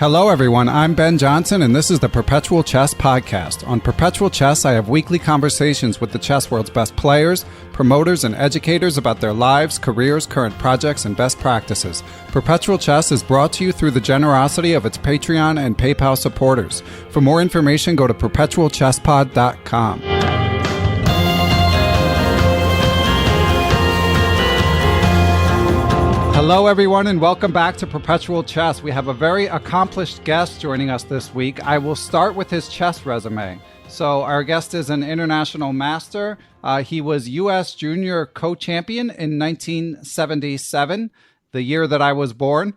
Hello, everyone. I'm Ben Johnson, and this is the Perpetual Chess Podcast. On Perpetual Chess, I have weekly conversations with the chess world's best players, promoters, and educators about their lives, careers, current projects, and best practices. Perpetual Chess is brought to you through the generosity of its Patreon and PayPal supporters. For more information, go to perpetualchesspod.com. Hello, everyone, and welcome back to Perpetual Chess. We have a very accomplished guest joining us this week. I will start with his chess resume. So our guest is an international master. He was U.S. Junior co-champion in 1977, the year that I was born.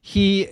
He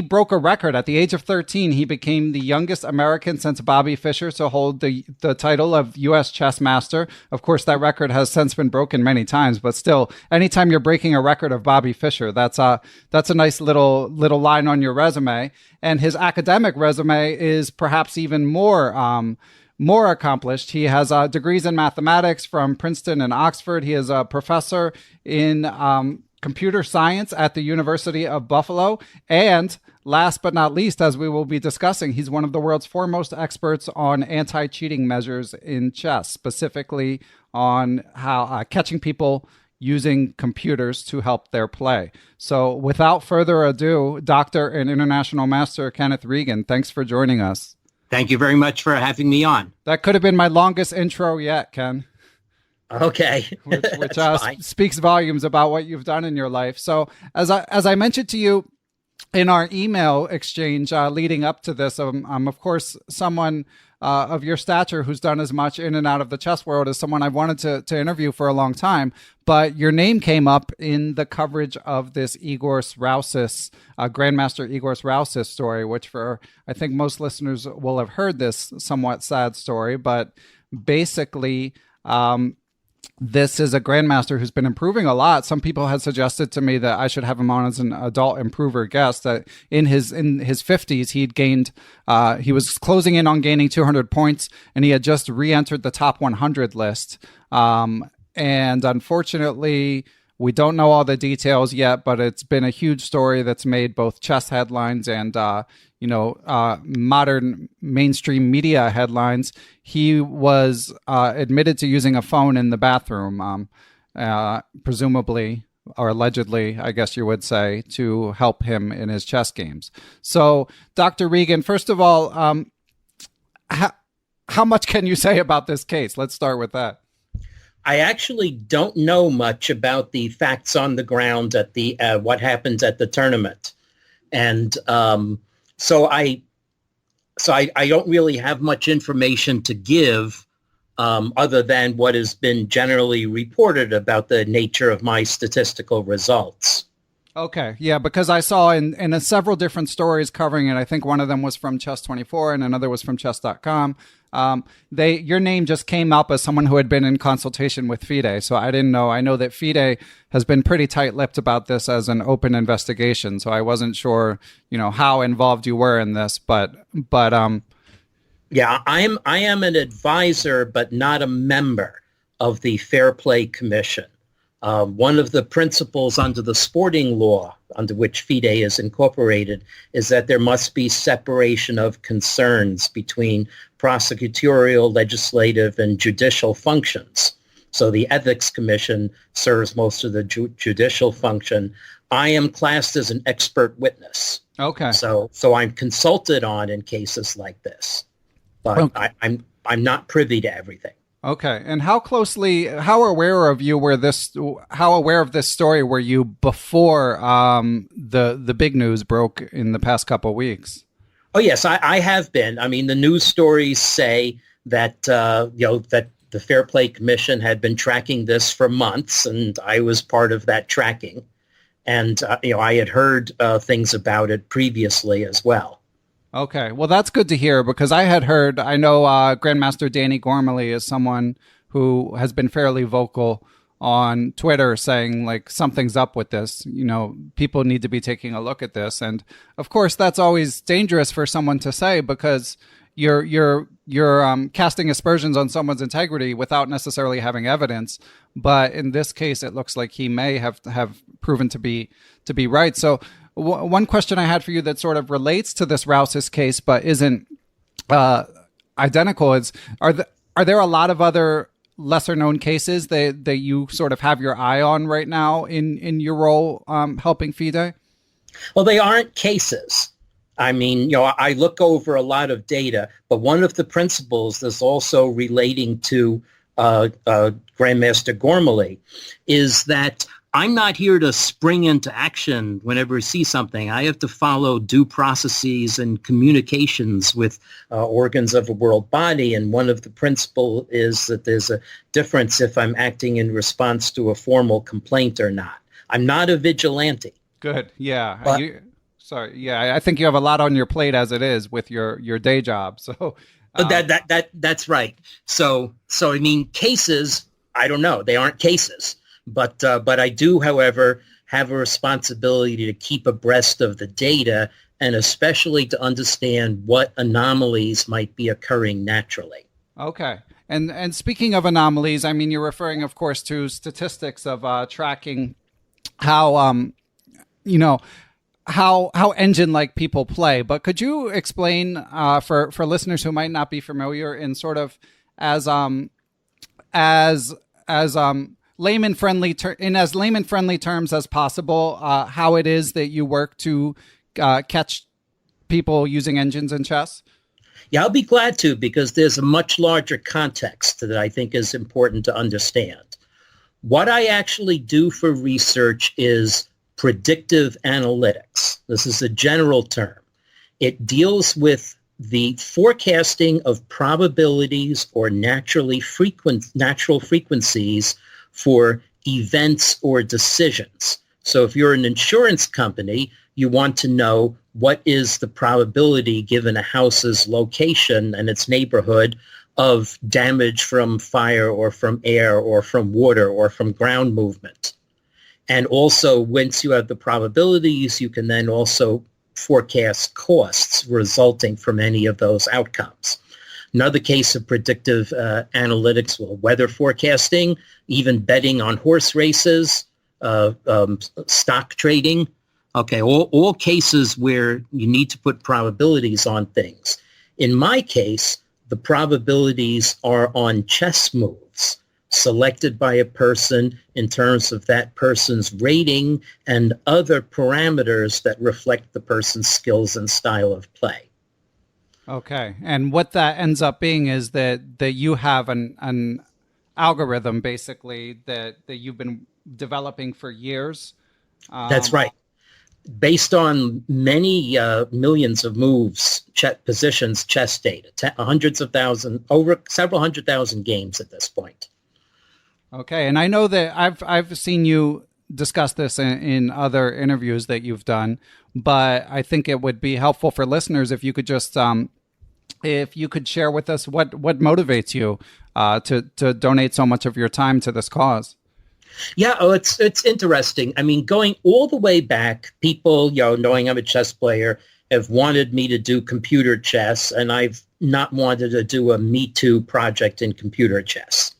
broke a record at the age of 13. He became the youngest American since Bobby Fischer to hold the title of U.S. chess master. Of course, that record has since been broken many times, but still, anytime you're breaking a record of Bobby Fischer, that's a nice little line on your resume. And his academic resume is perhaps even more accomplished. He has degrees in mathematics from Princeton and Oxford. He is a professor in computer science at the University of Buffalo. And last but not least, as we will be discussing, he's one of the world's foremost experts on anti-cheating measures in chess, specifically on how catching people using computers to help their play. So without further ado, Dr. and International Master Kenneth Regan, thanks for joining us. Thank you very much for having me on. That could have been my longest intro yet, Ken. Okay. which speaks volumes about what you've done in your life. So as I mentioned to you in our email exchange leading up to this, I'm of course someone of your stature who's done as much in and out of the chess world as someone I've wanted to interview for a long time. But your name came up in the coverage of this Igors Rausis, Grandmaster Igors Rausis story, which for I think most listeners will have heard this somewhat sad story. But basically, this is a grandmaster who's been improving a lot. Some people had suggested to me that I should have him on as an adult improver guest. That in his 50s, he was closing in on gaining 200 points, and he had just re-entered the top 100 list. And unfortunately, we don't know all the details yet, but it's been a huge story that's made both chess headlines and modern mainstream media headlines. He was admitted to using a phone in the bathroom, presumably or allegedly, I guess you would say, to help him in his chess games. So, Dr. Regan, first of all, how much can you say about this case? Let's start with that. I actually don't know much about the facts on the ground at the what happens at the tournament, and so I don't really have much information to give other than what has been generally reported about the nature of my statistical results. Okay, yeah, because I saw in several different stories covering it. I think one of them was from Chess24 and another was from Chess.com. Your name just came up as someone who had been in consultation with FIDE, so I didn't know. I know that FIDE has been pretty tight-lipped about this as an open investigation, so I wasn't sure, how involved you were in this, but yeah, I am an advisor, but not a member of the Fair Play Commission. One of the principles under the sporting law, under which FIDE is incorporated, is that there must be separation of concerns between prosecutorial, legislative, and judicial functions. So the Ethics Commission serves most of the judicial function. I am classed as an expert witness. Okay. So I'm consulted on in cases like this, but okay. I'm not privy to everything. Okay. And how aware of this story were you before the big news broke in the past couple of weeks? Oh, yes, I have been. I mean, the news stories say that, that the Fair Play Commission had been tracking this for months, and I was part of that tracking. And, I had heard things about it previously as well. Okay, well, that's good to hear, because I know Grandmaster Danny Gormley is someone who has been fairly vocal on Twitter saying, like, something's up with this. People need to be taking a look at this. And, of course, that's always dangerous for someone to say, because you're casting aspersions on someone's integrity without necessarily having evidence. But in this case, it looks like he may have proven to be right. So one question I had for you that sort of relates to this Rausis case, but isn't identical is, are there a lot of other lesser known cases that you sort of have your eye on right now in your role helping FIDE? Well, they aren't cases. I mean, I look over a lot of data, but one of the principles that's also relating to Grandmaster Gormley is that I'm not here to spring into action whenever I see something. I have to follow due processes and communications with organs of a world body. And one of the principles is that there's a difference if I'm acting in response to a formal complaint or not. I'm not a vigilante. Good. Yeah. Sorry. Yeah. I think you have a lot on your plate as it is with your day job. So that's right. So I mean, cases, I don't know. They aren't cases. But I do, however, have a responsibility to keep abreast of the data and especially to understand what anomalies might be occurring naturally. Okay. And speaking of anomalies, I mean, you're referring, of course, to statistics of tracking how, how engine-like people play. But could you explain for listeners who might not be familiar in sort of as layman-friendly terms as possible, how it is that you work to catch people using engines in chess? Yeah, I'll be glad to, because there's a much larger context that I think is important to understand. What I actually do for research is predictive analytics. This is a general term. It deals with the forecasting of probabilities or natural frequencies for events or decisions. So if you're an insurance company, you want to know what is the probability given a house's location and its neighborhood of damage from fire or from air or from water or from ground movement. And also, once you have the probabilities, you can then also forecast costs resulting from any of those outcomes. Another case of predictive analytics, well, weather forecasting, even betting on horse races, stock trading. Okay, all cases where you need to put probabilities on things. In my case, the probabilities are on chess moves selected by a person in terms of that person's rating and other parameters that reflect the person's skills and style of play. Okay. And what that ends up being is that you have an algorithm basically that you've been developing for years. That's right. Based on many millions of moves, positions, chess data, hundreds of thousands, over several 100,000 games at this point. Okay. And I know that I've seen you discuss this in other interviews that you've done, but I think it would be helpful for listeners if you could just if you could share with us what motivates you to donate so much of your time to this cause. Yeah, it's interesting. I mean, going all the way back, people, knowing I'm a chess player, have wanted me to do computer chess, and I've not wanted to do a Me Too project in computer chess.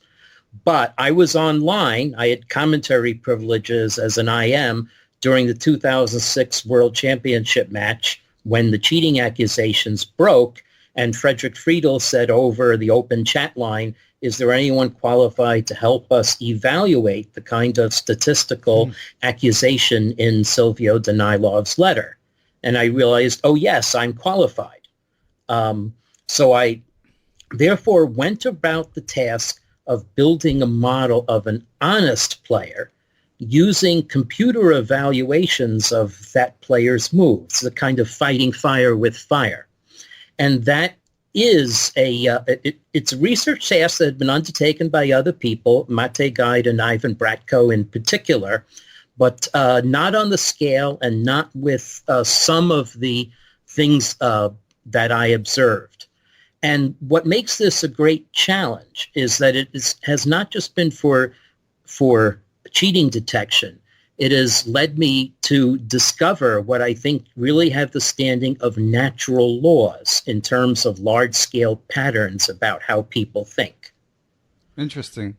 But I was online. I had commentary privileges as an IM during the 2006 World Championship match when the cheating accusations broke, and Frederic Friedel said over the open chat line, is there anyone qualified to help us evaluate the kind of statistical accusation in Silvio Danilow's letter? And I realized, oh, yes, I'm qualified. So I therefore went about the task of building a model of an honest player using computer evaluations of that player's moves, the kind of fighting fire with fire. And that is it's a research task that had been undertaken by other people, Mate Guide and Ivan Bratko in particular, but not on the scale and not with some of the things that I observed. And what makes this a great challenge is that has not just been for cheating detection. It has led me to discover what I think really have the standing of natural laws in terms of large-scale patterns about how people think. Interesting.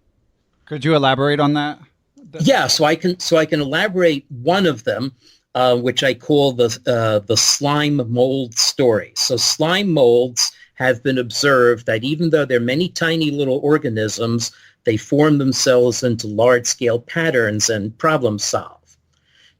Could you elaborate on that? Yeah, so I can elaborate one of them. which I call the slime mold story. So slime molds have been observed that even though they're many tiny little organisms, they form themselves into large-scale patterns and problem solve.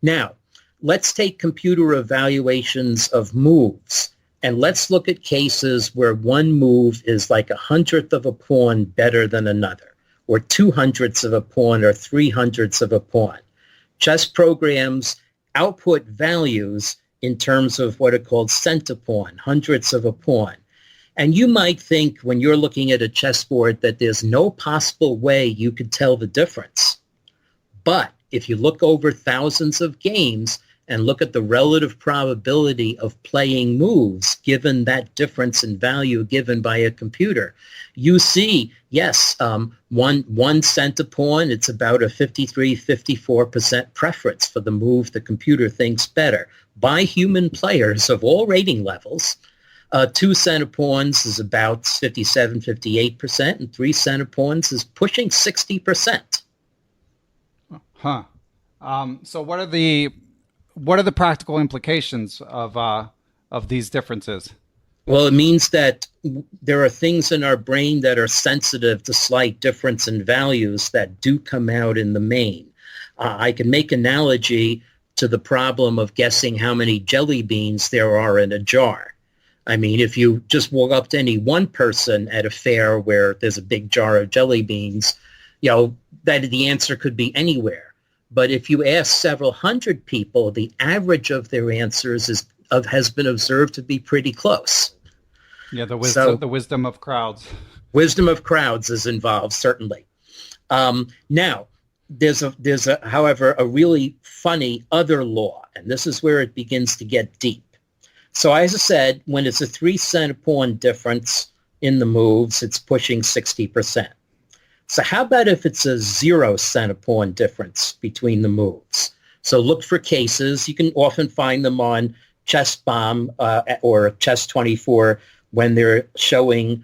Now, let's take computer evaluations of moves, and let's look at cases where one move is like 1/100th of a pawn better than another, or 2/100ths of a pawn or 3/100ths of a pawn. Chess programs output values in terms of what are called centipawn, hundredths of a pawn. And you might think when you're looking at a chessboard that there's no possible way you could tell the difference. But if you look over thousands of games and look at the relative probability of playing moves given that difference in value given by a computer, you see, yes, one centipawn, it's about a 53-54% preference for the move the computer thinks better by human players of all rating levels. 2 centipawns is about 57-58%, and 3 centipawns is pushing 60%. Huh. So what are the practical implications of these differences? Well, it means that there are things in our brain that are sensitive to slight difference in values that do come out in the main. I can make analogy to the problem of guessing how many jelly beans there are in a jar. I mean, if you just walk up to any one person at a fair where there's a big jar of jelly beans, that the answer could be anywhere. But if you ask several hundred people, the average of their answers has been observed to be pretty close. Yeah, the wisdom of crowds. Wisdom of crowds is involved, certainly. Now, there's however, a really funny other law, and this is where it begins to get deep. So as I said, when it's a 3 centipawn difference in the moves, it's pushing 60%. So how about if it's a 0 centipawn difference between the moves? So look for cases. You can often find them on ChessBomb or Chess24 when they're showing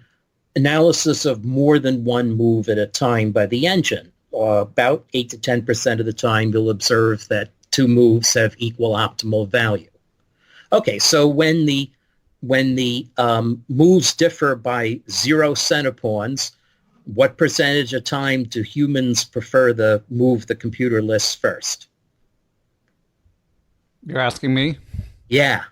analysis of more than one move at a time by the engine. About 8 to 10% of the time, you'll observe that 2 moves have equal optimal value. Okay, so when the moves differ by 0 centipawns, what percentage of time do humans prefer the move the computer lists first? You're asking me? Yeah.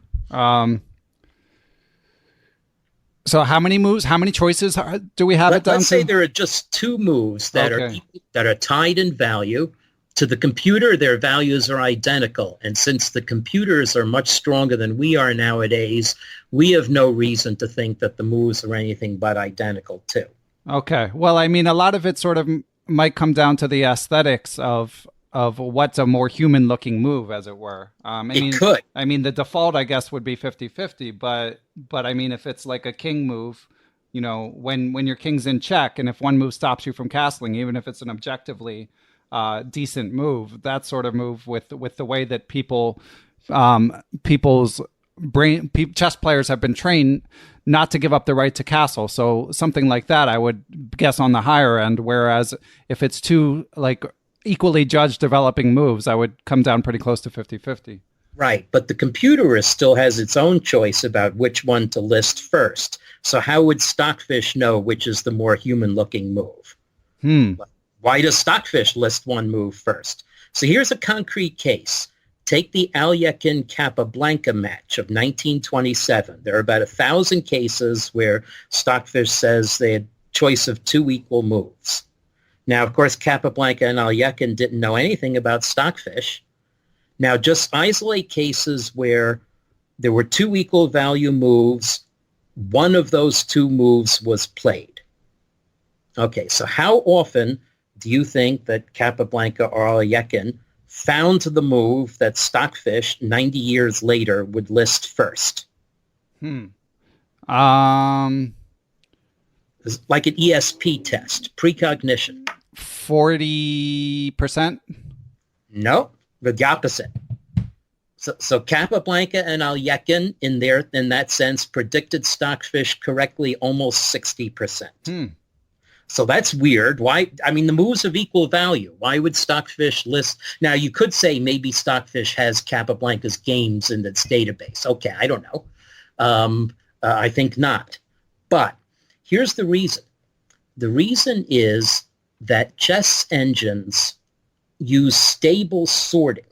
So how many moves, how many choices do we have it down to? Let's say there are just 2 moves that are tied in value. To the computer, their values are identical. And since the computers are much stronger than we are nowadays, we have no reason to think that the moves are anything but identical too. Okay. Well, I mean, a lot of it sort of might come down to the aesthetics of what's a more human-looking move, as it were. It could. I mean, the default, I guess, would be 50-50, but I mean, if it's like a king move, when your king's in check, and if one move stops you from castling, even if it's an objectively decent move, that sort of move with the way that people's chess players have been trained not to give up the right to castle. So something like that, I would guess on the higher end. Whereas if it's 2 like equally judged developing moves, I would come down pretty close to 50-50. Right, but the computer still has its own choice about which one to list first. So how would Stockfish know which is the more human-looking move? Why does Stockfish list one move first? So here's a concrete case. Take the Alekhine-Capablanca match of 1927. There are about 1,000 cases where Stockfish says they had choice of 2 equal moves. Now, of course, Capablanca and Alekhine didn't know anything about Stockfish. Now, just isolate cases where there were 2 equal value moves. One of those 2 moves was played. Okay, so how often do you think that Capablanca or Alekhine found the move that Stockfish 90 years later would list first? Like an ESP test, precognition. 40%? No, the opposite. So Capablanca and Alekhine, in that sense, predicted Stockfish correctly almost 60%. So that's weird. Why? I mean, the moves of equal value. Why would Stockfish list? Now, you could say maybe Stockfish has Capablanca's games in its database. Okay, I don't know. I think not. But here's the reason. The reason is that chess engines use stable sorting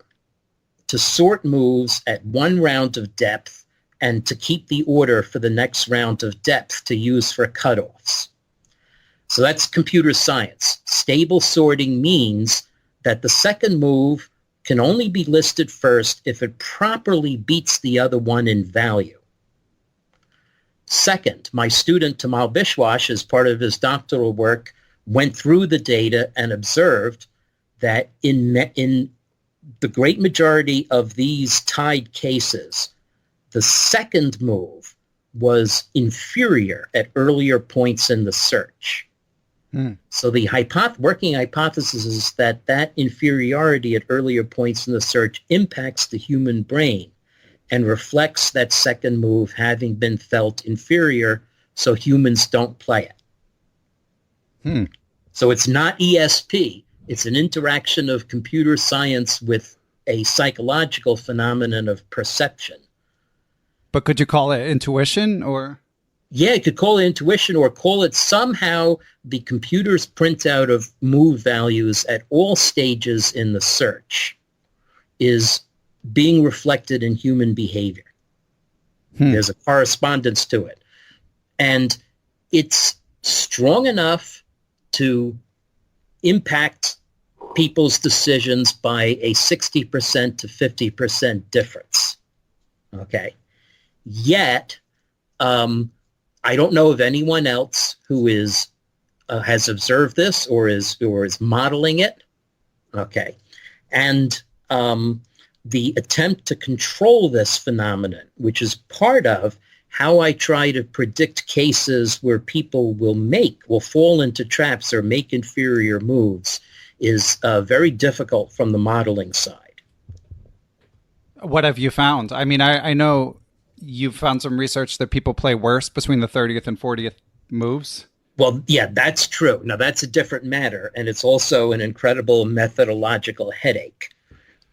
to sort moves at one round of depth and to keep the order for the next round of depth to use for cutoffs. So that's computer science. Stable sorting means that the second move can only be listed first if it properly beats the other one in value. Second, my student Tamal Biswas, as part of his doctoral work, went through the data and observed that in the great majority of these tied cases, the second move was inferior at earlier points in the search. So the working hypothesis is that inferiority at earlier points in the search impacts the human brain and reflects that second move having been felt inferior, so humans don't play it. So it's not ESP. It's an interaction of computer science with a psychological phenomenon of perception. But could you call it intuition or? Yeah, you could call it intuition or call it somehow the computer's printout of move values at all stages in the search is being reflected in human behavior. There's a correspondence to it. And it's strong enough to impact people's decisions by a 60% to 50% difference. Okay. Yet, I don't know of anyone else who has observed this or is modeling it. Okay. And the attempt to control this phenomenon, which is part of how I try to predict cases where people will fall into traps or make inferior moves, is very difficult from the modeling side. What have you found? I mean, I know you've found some research that people play worse between the 30th and 40th moves. Well, yeah, that's true. Now, that's a different matter, and it's also an incredible methodological headache.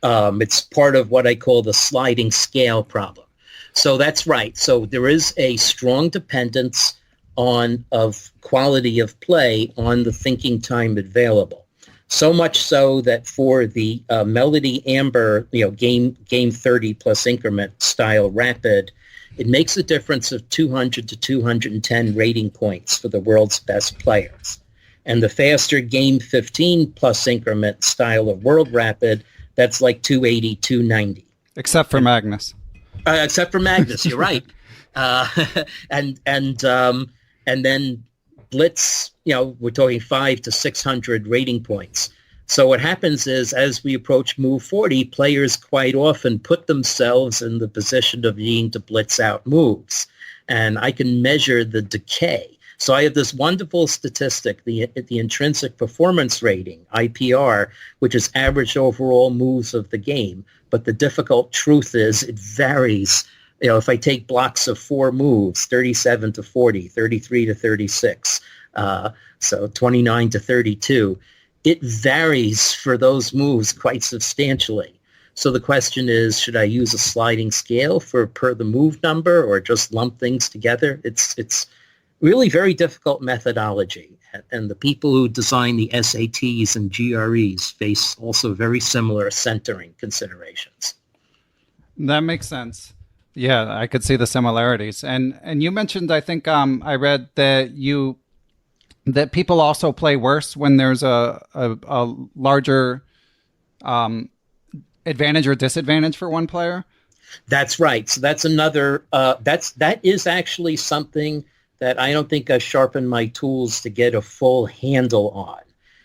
It's part of what I call the sliding scale problem. So that's right. So there is a strong dependence of quality of play on the thinking time available. So much so that for the Melody Amber, game 30 plus increment style rapid, it makes a difference of 200 to 210 rating points for the world's best players. And the faster game 15 plus increment style of world rapid, that's like 280, 290. Except for Magnus. Except for Magnus, you're right. And then Blitz, we're talking 500 to 600 rating points. So what happens is, as we approach move 40, players quite often put themselves in the position of needing to blitz out moves. And I can measure the decay. So I have this wonderful statistic, the intrinsic performance rating, IPR, which is average overall moves of the game. But the difficult truth is it varies. If I take blocks of 4 moves, 37 to 40, 33 to 36, so 29 to 32, it varies for those moves quite substantially. So the question is, should I use a sliding scale per the move number or just lump things together? It's really very difficult methodology. And the people who design the SATs and GREs face also very similar centering considerations. That makes sense. Yeah, I could see the similarities. And you mentioned, I think I read that people also play worse when there's a larger advantage or disadvantage for one player. That's right. So that's another. That is actually something that I don't think I've sharpened my tools to get a full handle on.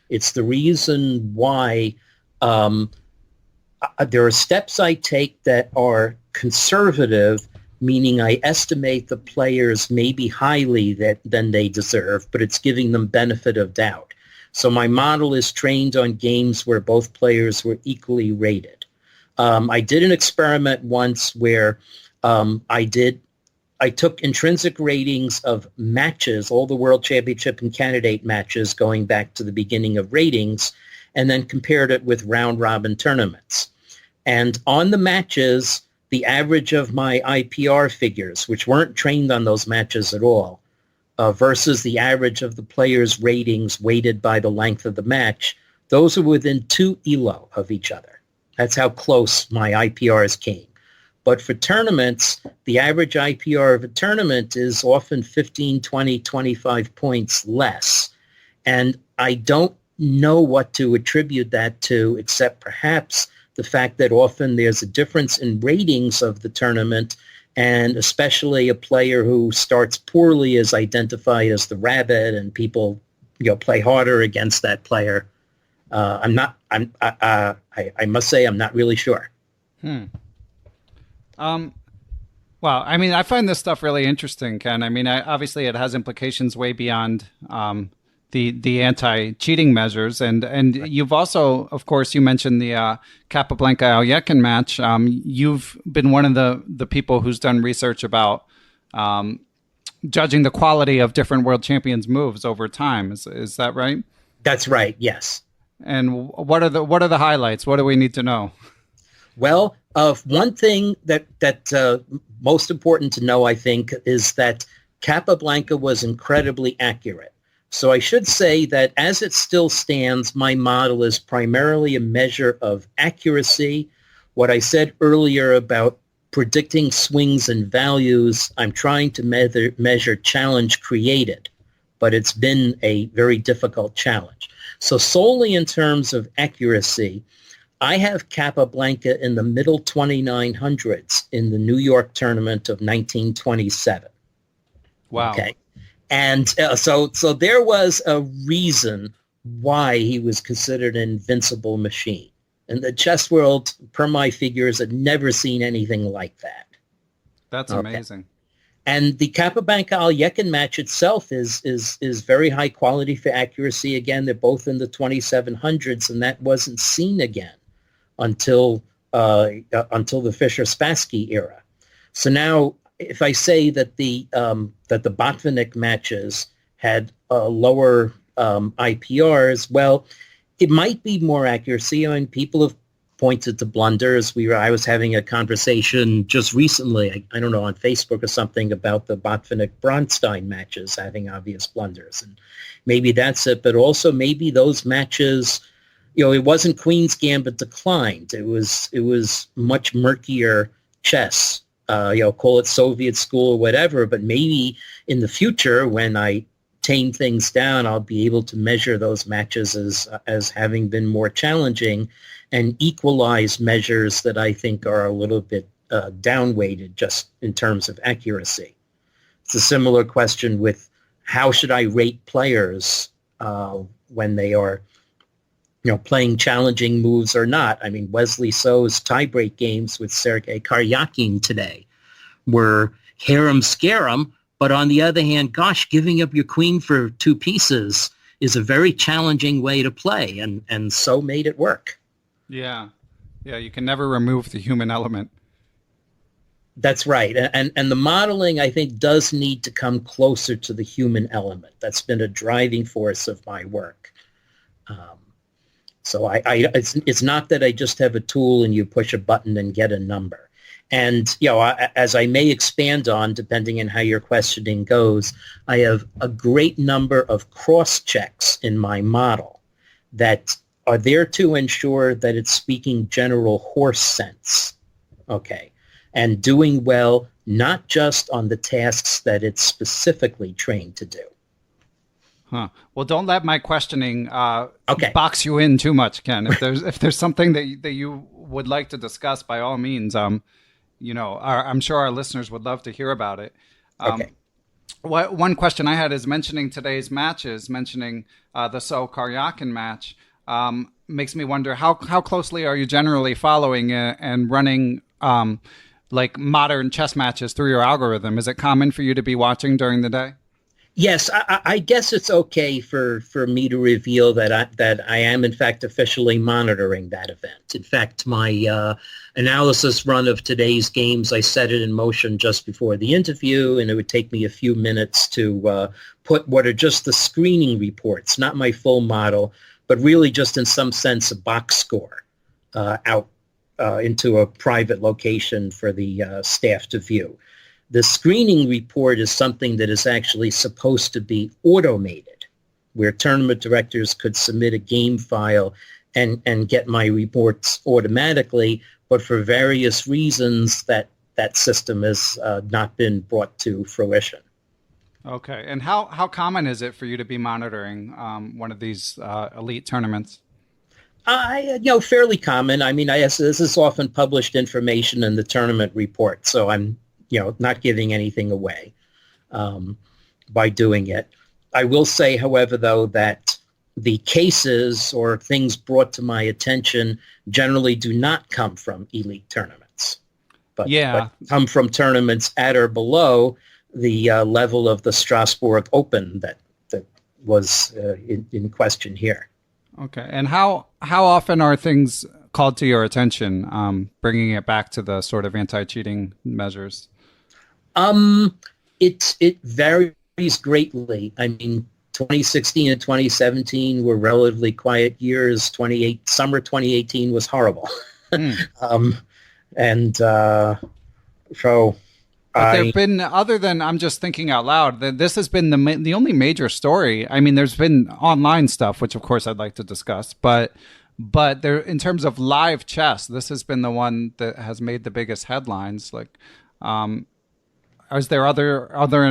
It's the reason why there are steps I take that are conservative, meaning I estimate the players maybe highly than they deserve, but it's giving them benefit of doubt. So my model is trained on games where both players were equally rated. I did an experiment once where I did I took intrinsic ratings of matches, all the World Championship and candidate matches going back to the beginning of ratings, and then compared it with round-robin tournaments. And on the matches, the average of my IPR figures, which weren't trained on those matches at all, versus the average of the players' ratings weighted by the length of the match, those are within 2 ELO of each other. That's how close my IPRs came. But for tournaments, the average IPR of a tournament is often 15, 20, 25 points less. And I don't know what to attribute that to, except perhaps the fact that often there's a difference in ratings of the tournament, and especially a player who starts poorly is identified as the rabbit, and people, play harder against that player. I must say I'm not really sure. Well, I mean, I find this stuff really interesting, Ken. I mean, obviously it has implications way beyond the anti-cheating measures. And you've also, of course, you mentioned the Capablanca-Alekhine match. You've been one of the people who's done research about judging the quality of different world champions' moves over time. Is that right? That's right, yes. And what are the highlights? What do we need to know? Well, one thing that most important to know, I think, is that Capablanca was incredibly accurate. So I should say that as it still stands, my model is primarily a measure of accuracy. What I said earlier about predicting swings and values, I'm trying to measure challenge created, but it's been a very difficult challenge. So solely in terms of accuracy, I have Capablanca in the middle 2900s in the New York tournament of 1927. Wow. Okay. And so there was a reason why he was considered an invincible machine. And the chess world, per my figures, had never seen anything like that. That's amazing. And the Capablanca-Alekhine match itself is very high quality for accuracy. Again, they're both in the 2700s, and that wasn't seen again until the Fischer-Spassky era. So now, if I say that the Botvinnik matches had lower IPRs, well, it might be more accuracy. I mean, people have pointed to blunders. I was having a conversation just recently, I don't know, on Facebook or something, about the Botvinnik-Bronstein matches having obvious blunders, and maybe that's it. But also maybe those matches, it wasn't Queen's Gambit declined. It was much murkier chess. Call it Soviet school or whatever, but maybe in the future when I tame things down, I'll be able to measure those matches as having been more challenging and equalize measures that I think are a little bit downweighted just in terms of accuracy. It's a similar question with how should I rate players when they are playing challenging moves or not. I mean, Wesley So's tiebreak games with So-Karjakin today were harem scarum, but on the other hand, gosh, giving up your queen for 2 pieces is a very challenging way to play, and So made it work. Yeah, you can never remove the human element. That's right, and the modeling, I think, does need to come closer to the human element. That's been a driving force of my work. So it's not that I just have a tool and you push a button and get a number. And, as I may expand on, depending on how your questioning goes, I have a great number of cross-checks in my model that are there to ensure that it's speaking general horse sense, okay, and doing well not just on the tasks that it's specifically trained to do. Huh. Well, don't let my questioning box you in too much, Ken. If there's something that you would like to discuss, by all means, I'm sure our listeners would love to hear about it. Okay. One question I had is mentioning today's matches, mentioning the So-Karjakin match, makes me wonder how closely are you generally following and running like modern chess matches through your algorithm? Is it common for you to be watching during the day? Yes, I guess it's okay for me to reveal that I am in fact officially monitoring that event. In fact, my analysis run of today's games, I set it in motion just before the interview, and it would take me a few minutes to put what are just the screening reports, not my full model, but really just in some sense a box score out into a private location for the staff to view. The screening report is something that is actually supposed to be automated, where tournament directors could submit a game file and get my reports automatically, but for various reasons that system has not been brought to fruition. Okay. And how common is it for you to be monitoring one of these elite tournaments? Fairly common. I mean, this is often published information in the tournament report, so I'm not giving anything away by doing it. I will say, however, though, that the cases or things brought to my attention generally do not come from elite tournaments, but come from tournaments at or below the level of the Strasbourg Open that was in question here. Okay. And how often are things called to your attention, bringing it back to the sort of anti-cheating measures? It varies greatly. I mean, 2016 and 2017 were relatively quiet years. Summer 2018 was horrible. But there've been, other than, I'm just thinking out loud, that this has been the only major story. I mean, there's been online stuff, which of course I'd like to discuss, but there, in terms of live chess, this has been the one that has made the biggest headlines. Like, is there other?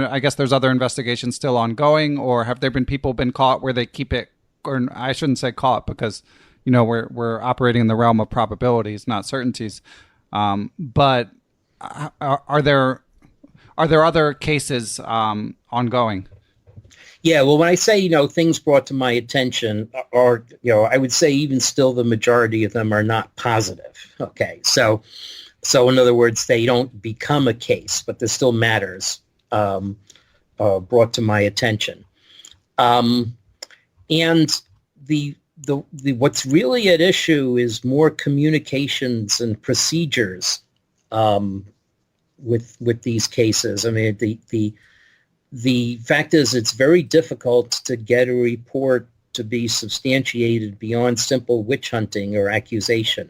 I guess there's other investigations still ongoing, or have there been people been caught where they keep it? Or I shouldn't say caught, because we're operating in the realm of probabilities, not certainties. But are there other cases ongoing? Yeah, well, when I say, things brought to my attention are, I would say even still the majority of them are not positive. Okay, so in other words, they don't become a case, but there's still matters brought to my attention. And the what's really at issue is more communications and procedures with these cases. I mean, the fact is, it's very difficult to get a report to be substantiated beyond simple witch hunting or accusation.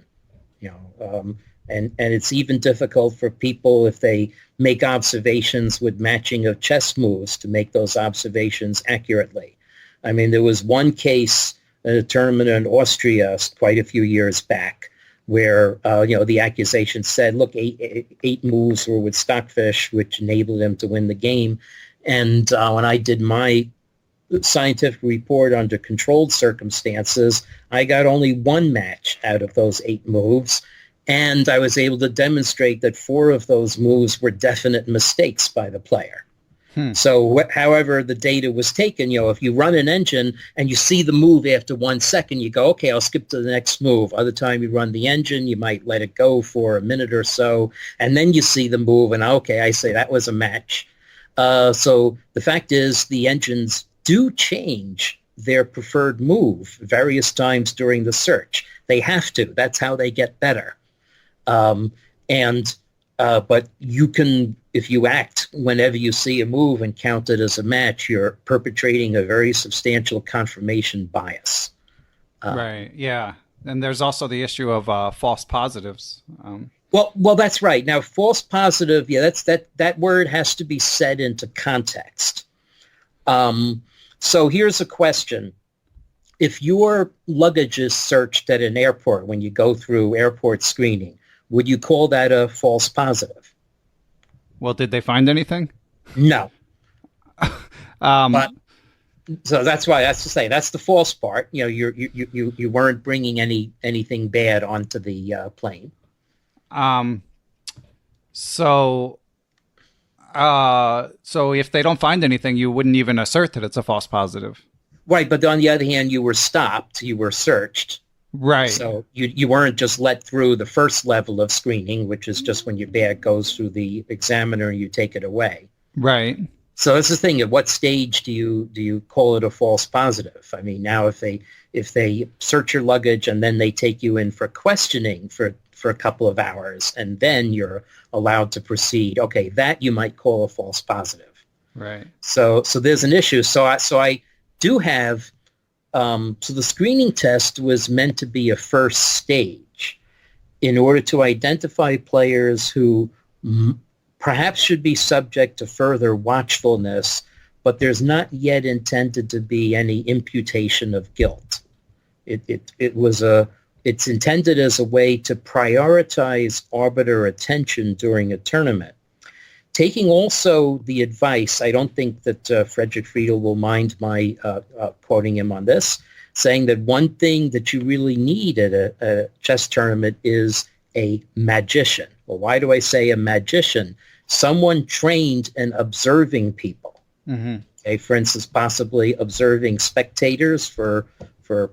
And it's even difficult for people, if they make observations with matching of chess moves, to make those observations accurately. I mean, there was one case in a tournament in Austria quite a few years back where, the accusation said, look, eight moves were with Stockfish, which enabled him to win the game. And when I did my scientific report under controlled circumstances, I got only one match out of those 8 moves. And I was able to demonstrate that 4 of those moves were definite mistakes by the player. So however the data was taken, if you run an engine and you see the move after 1 second, you go, okay, I'll skip to the next move. Other time you run the engine, you might let it go for a minute or so, and then you see the move, and okay, I say that was a match. So the fact is, the engines do change their preferred move various times during the search. They have to. That's how they get better. But you can, if you act whenever you see a move and count it as a match, you're perpetrating a very substantial confirmation bias. Right. Yeah. And there's also the issue of false positives. Well, that's right. Now, false positive, yeah, that word has to be set into context. So here's a question. If your luggage is searched at an airport when you go through airport screening, would you call that a false positive? Well, did they find anything? No. But so that's why, that's to say, that's the false part. You weren't bringing anything bad onto the plane. So if they don't find anything, you wouldn't even assert that it's a false positive. Right, but on the other hand, you were stopped, you were searched. Right. So you weren't just let through the first level of screening, which is just when your bag goes through the examiner and you take it away. Right. So that's the thing. At what stage do you call it a false positive? I mean, now if they search your luggage and then they take you in for questioning for a couple of hours, and then you're allowed to proceed, okay, that you might call a false positive. Right. So there's an issue. So I do have. So the screening test was meant to be a first stage in order to identify players who perhaps should be subject to further watchfulness, but there's not yet intended to be any imputation of guilt. It's intended as a way to prioritize arbiter attention during a tournament. Taking also the advice, I don't think that Frederic Friedel will mind my quoting him on this, saying that one thing that you really need at a chess tournament is a magician. Well, why do I say a magician? Someone trained in observing people. Mm-hmm. Okay, for instance, possibly observing spectators for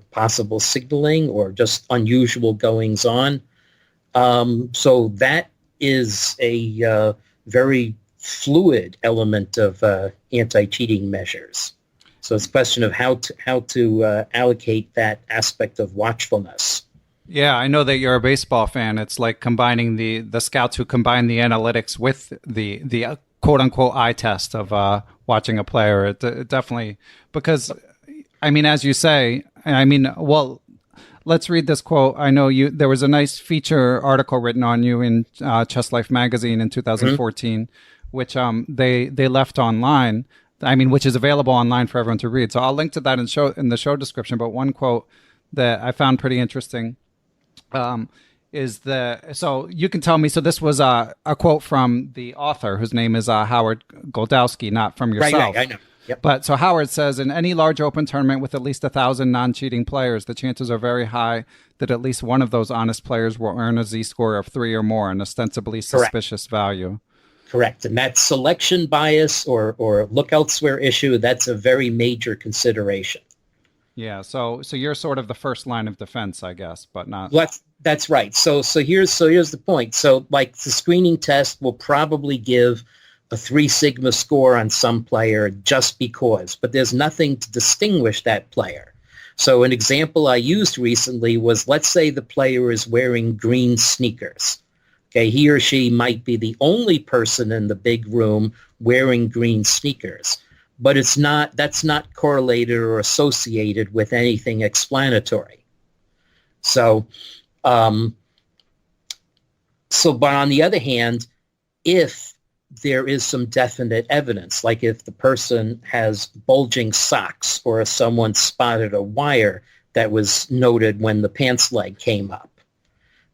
possible signaling or just unusual goings on. So that is a very fluid element of anti-cheating measures. So it's a question of how to allocate that aspect of watchfulness. Yeah, I know that you're a baseball fan. It's like combining the scouts who combine the analytics with the quote unquote eye test of watching a player. It definitely, because I mean, as you say, I mean, well, let's read this quote. I know there was a nice feature article written on you in Chess Life magazine in 2014, mm-hmm. which they left online. I mean, which is available online for everyone to read. So I'll link to that in the show description. But one quote that I found pretty interesting is so you can tell me. So this was a quote from the author, whose name is Howard Goldowski, not from yourself. Right, I know. Yep. But so Howard says, in any large open tournament with at least 1,000 non-cheating players, the chances are very high that at least one of those honest players will earn a Z-score of 3 or more, an ostensibly suspicious value. Correct. And that selection bias or look elsewhere issue, that's a very major consideration. Yeah. So you're sort of the first line of defense, I guess, but not. Well, that's right. So here's the point. So like the screening test will probably give a 3 sigma score on some player just because, but there's nothing to distinguish that player. So an example I used recently was, let's say the player is wearing green sneakers. Okay, he or she might be the only person in the big room wearing green sneakers, but that's not correlated or associated with anything explanatory. So, but on the other hand, if there is some definite evidence, like if the person has bulging socks or if someone spotted a wire that was noted when the pants leg came up,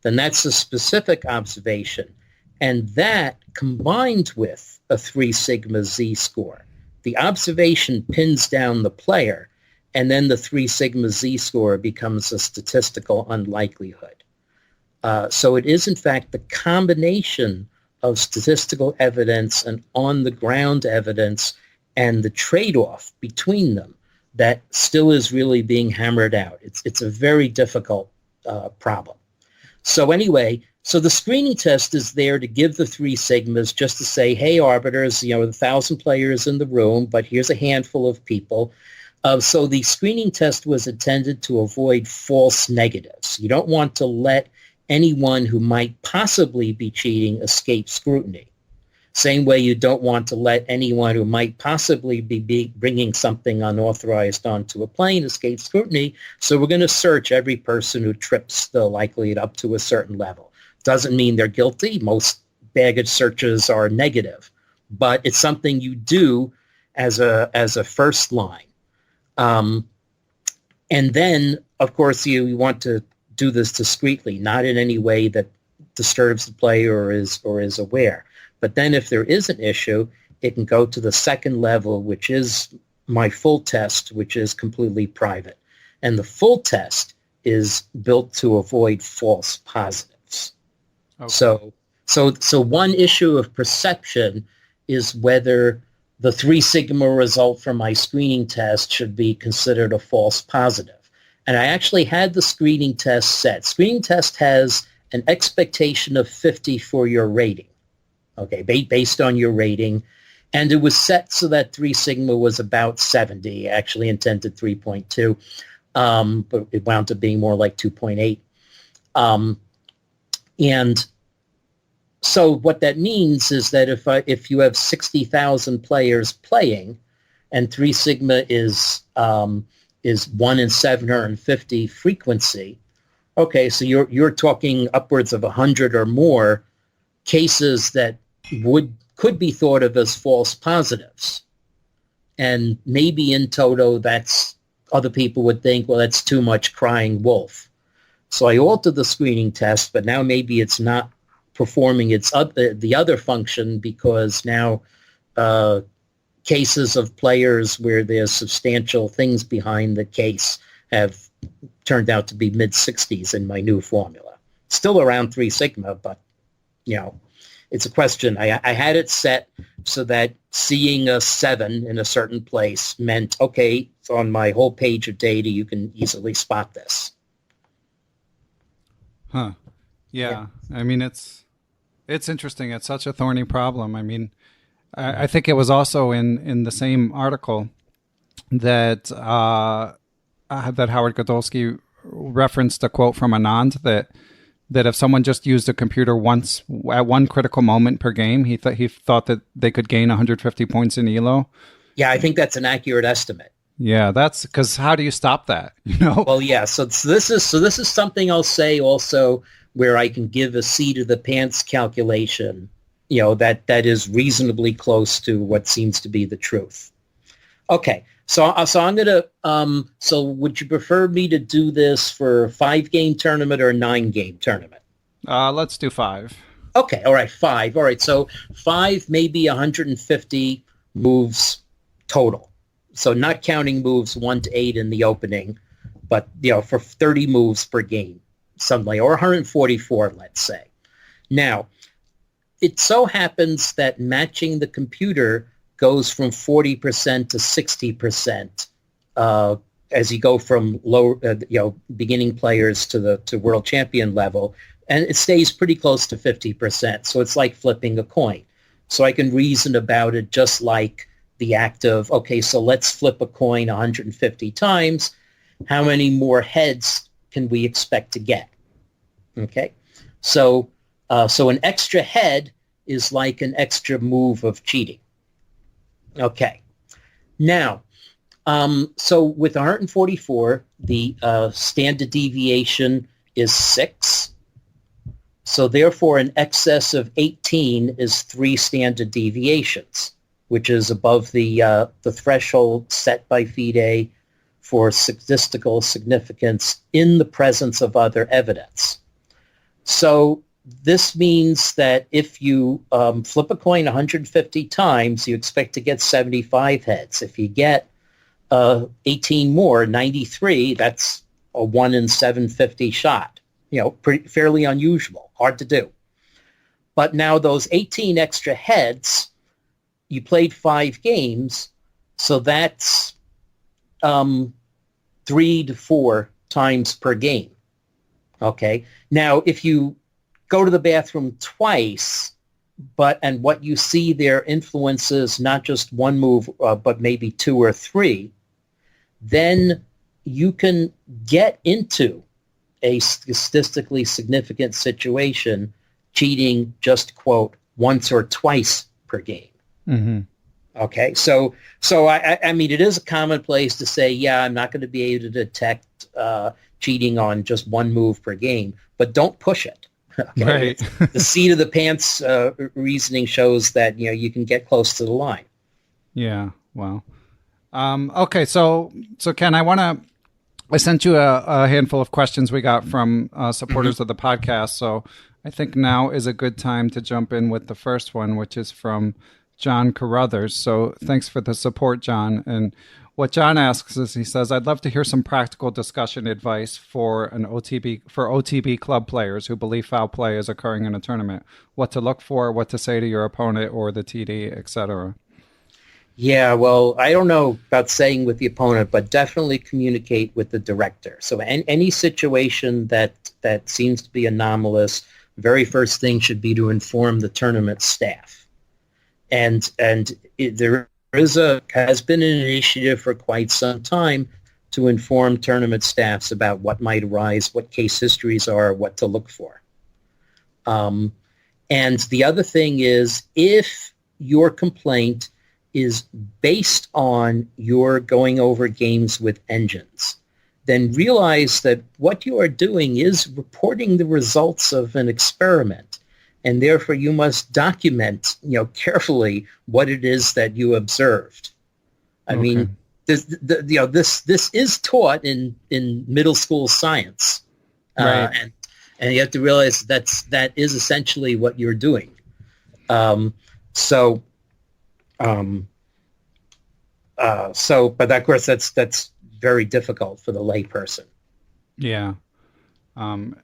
then that's a specific observation. And that combined with a 3 sigma Z score, the observation pins down the player, and then the 3 sigma Z score becomes a statistical unlikelihood. So it is, in fact, the combination of statistical evidence and on-the-ground evidence and the trade-off between them that still is really being hammered out. It's a very difficult problem. So anyway, so the screening test is there to give the 3 sigmas just to say, hey, arbiters, 1,000 players in the room, but here's a handful of people. So the screening test was intended to avoid false negatives. You don't want to let anyone who might possibly be cheating escape scrutiny. Same way you don't want to let anyone who might possibly be bringing something unauthorized onto a plane escape scrutiny. So we're going to search every person who trips the likelihood up to a certain level. Doesn't mean they're guilty. Most baggage searches are negative, but it's something you do as a first line. And then, of course, you want to do this discreetly, not in any way that disturbs the player or is aware. But then if there is an issue, it can go to the second level, which is my full test, which is completely private. And the full test is built to avoid false positives. Okay. So one issue of perception is whether the 3 sigma result from my screening test should be considered a false positive. And I actually had the screening test set. Screening test has an expectation of 50 for your rating, okay, based on your rating. And it was set so that 3 sigma was about 70, actually intended 3.2, but it wound up being more like 2.8. And so what that means is that if you have 60,000 players playing, and 3 sigma is 1 in 750 frequency, okay, so you're talking upwards of 100 or more cases that could be thought of as false positives. And maybe in toto, other people would think, well, that's too much crying wolf. So I altered the screening test, but now maybe it's not performing the other function, because now cases of players where there's substantial things behind the case have turned out to be mid-60s in my new formula. Still around 3 sigma, but, it's a question. I had it set so that seeing a 7 in a certain place meant, okay, on my whole page of data, you can easily spot this. Huh. Yeah. I mean, it's interesting. It's such a thorny problem. I mean, I think it was also in the same article that that Howard Godolsky referenced a quote from Anand that if someone just used a computer once at one critical moment per game, he thought that they could gain 150 points in ELO. Yeah, I think that's an accurate estimate. Yeah, that's because how do you stop that? Well, yeah. So this is something I'll say also where I can give a seat of the pants calculation, that is reasonably close to what seems to be the truth. Okay. So I'm going to, so would you prefer me to do this for a 5-game tournament or a 9-game tournament? Let's do 5. Okay. All right. 5. All right. So 5, maybe 150 moves total. So not counting moves 1 to 8 in the opening, but, for 30 moves per game, something like, or 144, let's say. Now, it so happens that matching the computer goes from 40% to 60% as you go from low, beginning players to world champion level, and it stays pretty close to 50%. So it's like flipping a coin. So I can reason about it just like the act of, okay, so let's flip a coin 150 times. How many more heads can we expect to get? Okay, so an extra head is like an extra move of cheating. Okay. Now, so with 144, the standard deviation is 6. So therefore, an excess of 18 is 3 standard deviations, which is above the threshold set by FIDE for statistical significance in the presence of other evidence. So this means that if you flip a coin 150 times, you expect to get 75 heads. If you get 18 more, 93, that's a 1 in 750 shot. Fairly unusual, hard to do. But now those 18 extra heads, you played 5 games, so that's 3 to 4 times per game. Okay. Now, if you go to the bathroom twice, and what you see there influences not just one move, but maybe 2 or 3, then you can get into a statistically significant situation cheating just, quote, once or twice per game. Mm-hmm. Okay, so I mean, it is a commonplace to say, yeah, I'm not going to be able to detect cheating on just one move per game, but don't push it. Okay? Right. The seat of the pants reasoning shows that you can get close to the line. Yeah. Wow. Okay. So Ken, I sent you a handful of questions we got from supporters of the podcast. So I think now is a good time to jump in with the first one, which is from John Carruthers. So thanks for the support, John. And what John asks is, he says, I'd love to hear some practical discussion advice for OTB club players who believe foul play is occurring in a tournament. What to look for, what to say to your opponent or the TD, etc. Yeah, well, I don't know about saying with the opponent, but definitely communicate with the director. So any situation that seems to be anomalous, very first thing should be to inform the tournament staff. There has been an initiative for quite some time to inform tournament staffs about what might arise, what case histories are, what to look for. And the other thing is, if your complaint is based on your going over games with engines, then realize that what you are doing is reporting the results of an experiment. And therefore you must document, carefully what it is that you observed. I mean, this is taught in middle school science. Right. And you have to realize that is essentially what you're doing. But of course, that's very difficult for the layperson. Yeah. And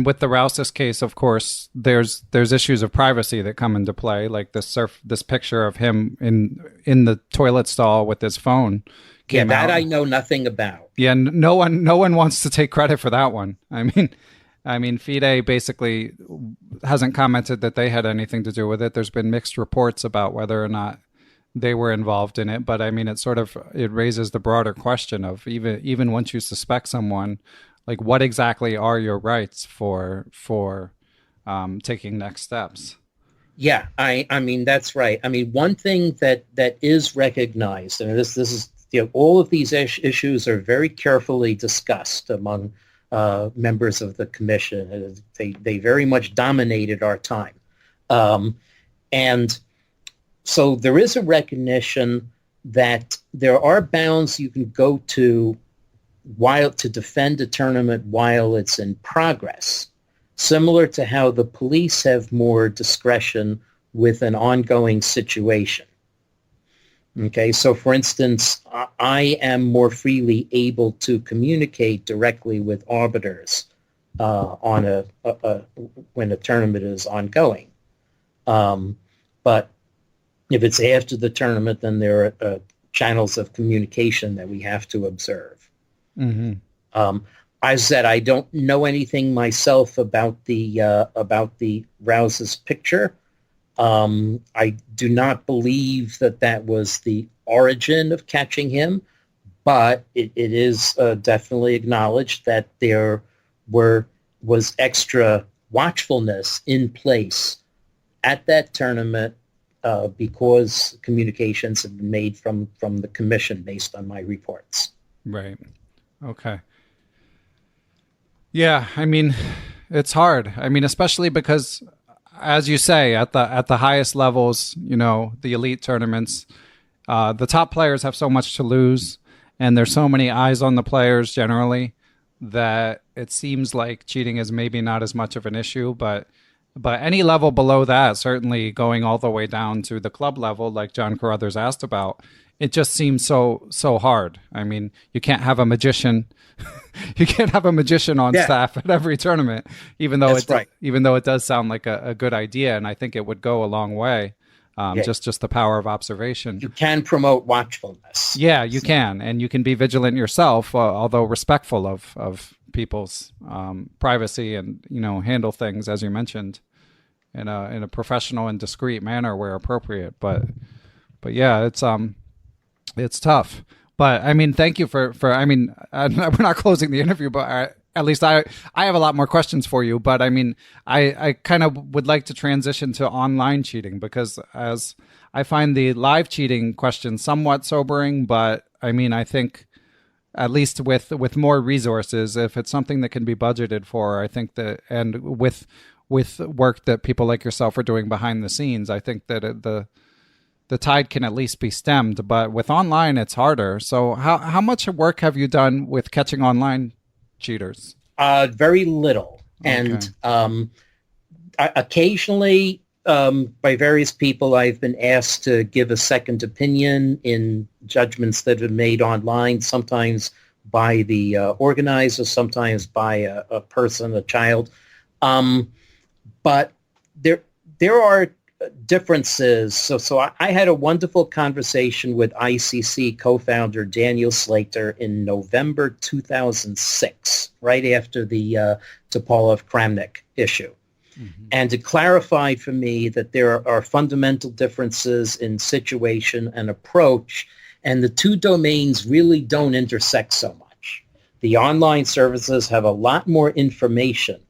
with the Rausis case, of course, there's issues of privacy that come into play, like this picture of him in the toilet stall with his phone. Yeah, that I know nothing about. Yeah, no one wants to take credit for that one. I mean, FIDE basically hasn't commented that they had anything to do with it. There's been mixed reports about whether or not they were involved in it, but I mean, it raises the broader question of even once you suspect someone, like what exactly are your rights for taking next steps? Yeah, I mean that's right. I mean, one thing that is recognized, and this is all of these issues are very carefully discussed among members of the commission. They very much dominated our time, and so there is a recognition that there are bounds you can go to to defend a tournament while it's in progress, similar to how the police have more discretion with an ongoing situation. Okay, so for instance, I am more freely able to communicate directly with arbiters when a tournament is ongoing. But if it's after the tournament, then there are channels of communication that we have to observe. Mm-hmm. I said I don't know anything myself about the Rausis picture. I do not believe that was the origin of catching him, but it is definitely acknowledged that there was extra watchfulness in place at that tournament because communications have been made from the commission based on my reports. Right. Okay. Yeah, I mean, it's hard. I mean, especially because, as you say, at the highest levels, the elite tournaments, the top players have so much to lose, and there's so many eyes on the players generally that it seems like cheating is maybe not as much of an issue. But any level below that, certainly going all the way down to the club level, like John Carruthers asked about, it just seems so hard. I mean, you can't have a magician. You can't have a magician on staff at every tournament, even though it does sound like a good idea, and I think it would go a long way. Just the power of observation. You can promote watchfulness. Yeah, you can, and you can be vigilant yourself, although respectful of people's privacy, and handle things, as you mentioned, in a professional and discreet manner where appropriate. But yeah, it's tough. But I mean, thank you for I mean, we're not closing the interview, but at least I have a lot more questions for you. But I mean, I kind of would like to transition to online cheating, because as I find the live cheating question somewhat sobering, but I mean, I think at least with more resources, if it's something that can be budgeted for, I think that, and with work that people like yourself are doing behind the scenes, I think that the tide can at least be stemmed. But with online, it's harder. So how much work have you done with catching online cheaters? Very little. Okay. And occasionally, by various people, I've been asked to give a second opinion in judgments that have been made online, sometimes by the organizer, sometimes by a person, a child. But there are differences. So I had a wonderful conversation with ICC co-founder Daniel Slater in November 2006, right after the Topalov Kramnik issue. And it clarified for me that there are fundamental differences in situation and approach, and the two domains really don't intersect so much. The online services have a lot more information,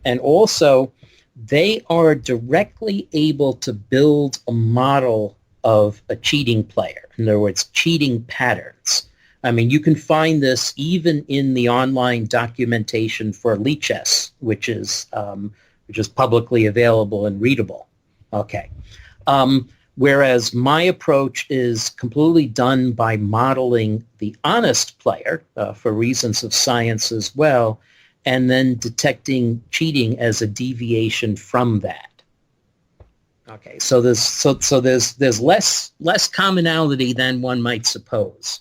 and also they are directly able to build a model of a cheating player. In other words, cheating patterns. I mean, you can find this even in the online documentation for Lichess, which is publicly available and readable. Okay. Whereas my approach is completely done by modeling the honest player for reasons of science as well, and then detecting cheating as a deviation from that. Okay, so there's less commonality than one might suppose.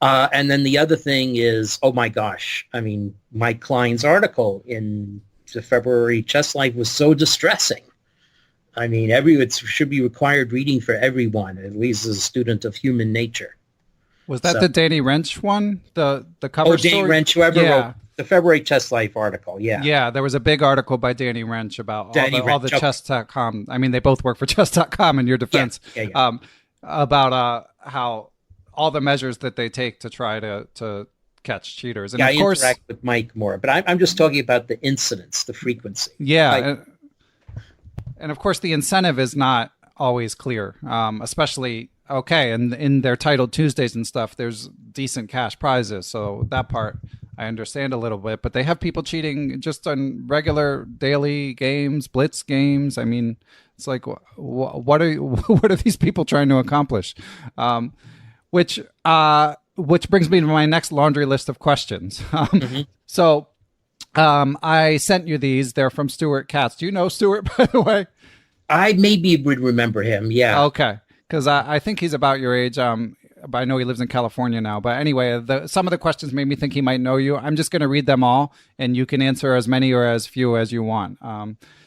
And then the other thing is, oh my gosh, I mean, Mike Klein's article in the February Chess Life was so distressing. I mean, it should be required reading for everyone, at least as a student of human nature. Was that the Danny Wrench one? The cover story? Danny Wrench, whoever wrote the February Chess Life article, yeah. Yeah, there was a big article by Danny Wrench about all the chess.com. I mean, they both work for chess.com in your defense. About how all the measures that they take to try to catch cheaters. And of course, I interact with Mike more, but I'm just talking about the incidence, the frequency. Yeah. And of course, the incentive is not always clear, especially, and in their titled Tuesdays and stuff, there's decent cash prizes. So that part I understand a little bit, but they have people cheating just on regular daily games, blitz games. I mean, it's like, what are these people trying to accomplish? Which brings me to my next laundry list of questions. So I sent you these. They're from Stuart Katz. Do you know Stuart, by the way? I maybe would remember him, yeah. Okay, because I think he's about your age. But I know he lives in California now. But anyway, some of the questions made me think he might know you. I'm just going to read them all, and you can answer as many or as few as you want.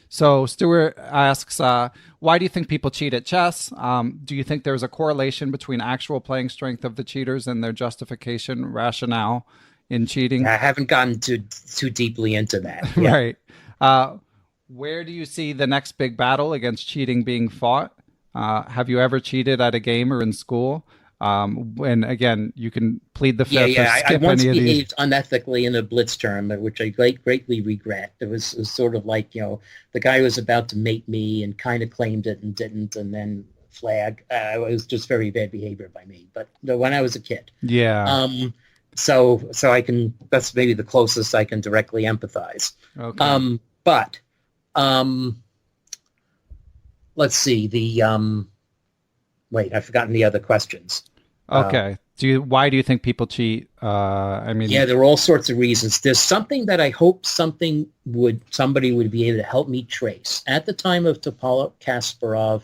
So Stuart asks, why do you think people cheat at chess? Do you think there's a correlation between actual playing strength of the cheaters and their justification rationale in cheating? I haven't gotten too deeply into that. Yeah. Right. Where do you see the next big battle against cheating being fought? Have you ever cheated at a game or in school? And again, you can plead the fifth. I once behaved unethically in a blitz tournament, which I greatly regret. It was sort of like, the guy was about to mate me and kind of claimed it and didn't, and then flag. It was just very bad behavior by me. But when I was a kid, so that's maybe the closest I can directly empathize. Okay. But let's see wait, I've forgotten the other questions. Okay. Why do you think people cheat? There are all sorts of reasons. There's something that I hope somebody would be able to help me trace. At the time of Topalov Kasparov,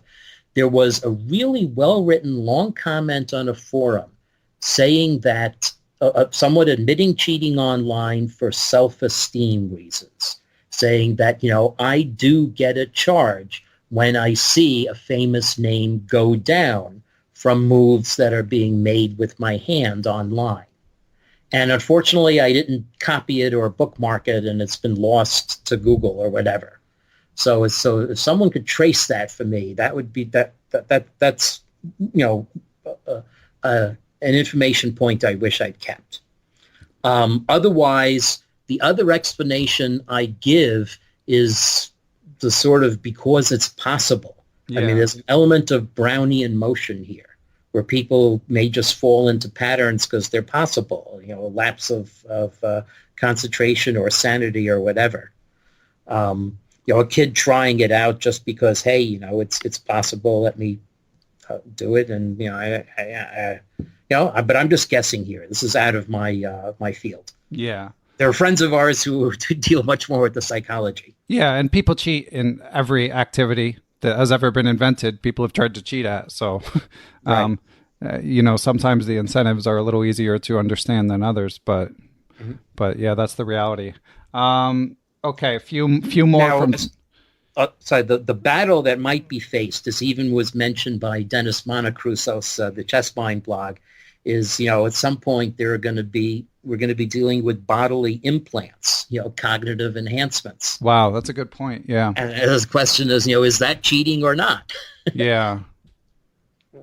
there was a really well-written long comment on a forum saying that someone admitting cheating online for self-esteem reasons, saying that, I do get a charge when I see a famous name go down from moves that are being made with my hand online. And unfortunately, I didn't copy it or bookmark it, and it's been lost to Google or whatever. So if someone could trace that for me, that would be that's an information point I wish I'd kept. Otherwise, the other explanation I give is the sort of because it's possible. Yeah. I mean, there's an element of Brownian motion here, where people may just fall into patterns because they're possible, a lapse of concentration or sanity or whatever. A kid trying it out just because, hey, it's possible, let me do it. And, but I'm just guessing here. This is out of my field. Yeah. There are friends of ours who deal much more with the psychology. Yeah, and people cheat in every activity that has ever been invented. People have tried to cheat at. So, right. Sometimes the incentives are a little easier to understand than others. But yeah, that's the reality. Okay, a few more now, from. The battle that might be faced, this even was mentioned by Dennis Monacrusos, the Chess Mind blog, is, at some point we're going to be dealing with bodily implants, cognitive enhancements. Wow, that's a good point. Yeah. And the question is that cheating or not? Yeah.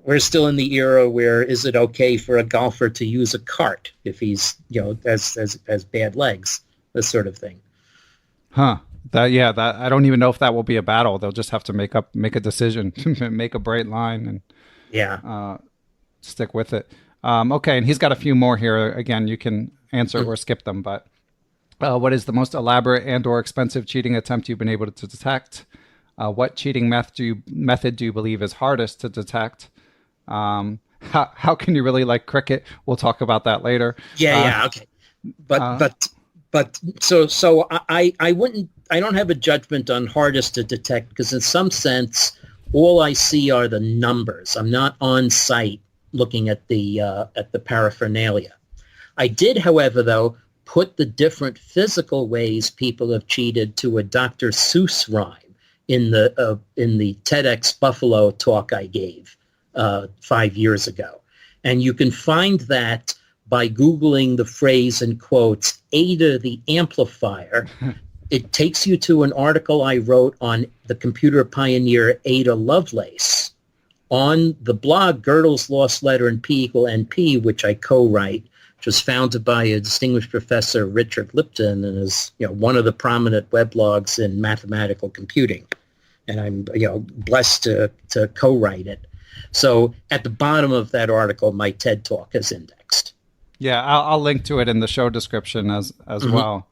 We're still in the era where is it okay for a golfer to use a cart if he's, has bad legs, this sort of thing. Huh. That I don't even know if that will be a battle. They'll just have to make a decision, make a bright line and stick with it. Okay, and he's got a few more here. Again, you can answer or skip them, but what is the most elaborate and or expensive cheating attempt you've been able to detect? What cheating method do you believe is hardest to detect? How can you really like cricket? We'll talk about that later. Okay. But so I don't have a judgment on hardest to detect because in some sense, all I see are the numbers. I'm not on site looking at the paraphernalia. I did, however, though, put the different physical ways people have cheated to a Dr. Seuss rhyme in the TEDx Buffalo talk I gave 5 years ago. And you can find that by Googling the phrase in quotes, Ada the amplifier. It takes you to an article I wrote on the computer pioneer Ada Lovelace on the blog Gödel's Lost Letter in P = NP, which I co-write, which was founded by a distinguished professor, Richard Lipton, and is one of the prominent weblogs in mathematical computing. And I'm blessed to co-write it. So at the bottom of that article, my TED Talk is indexed. Yeah, I'll link to it in the show description as well.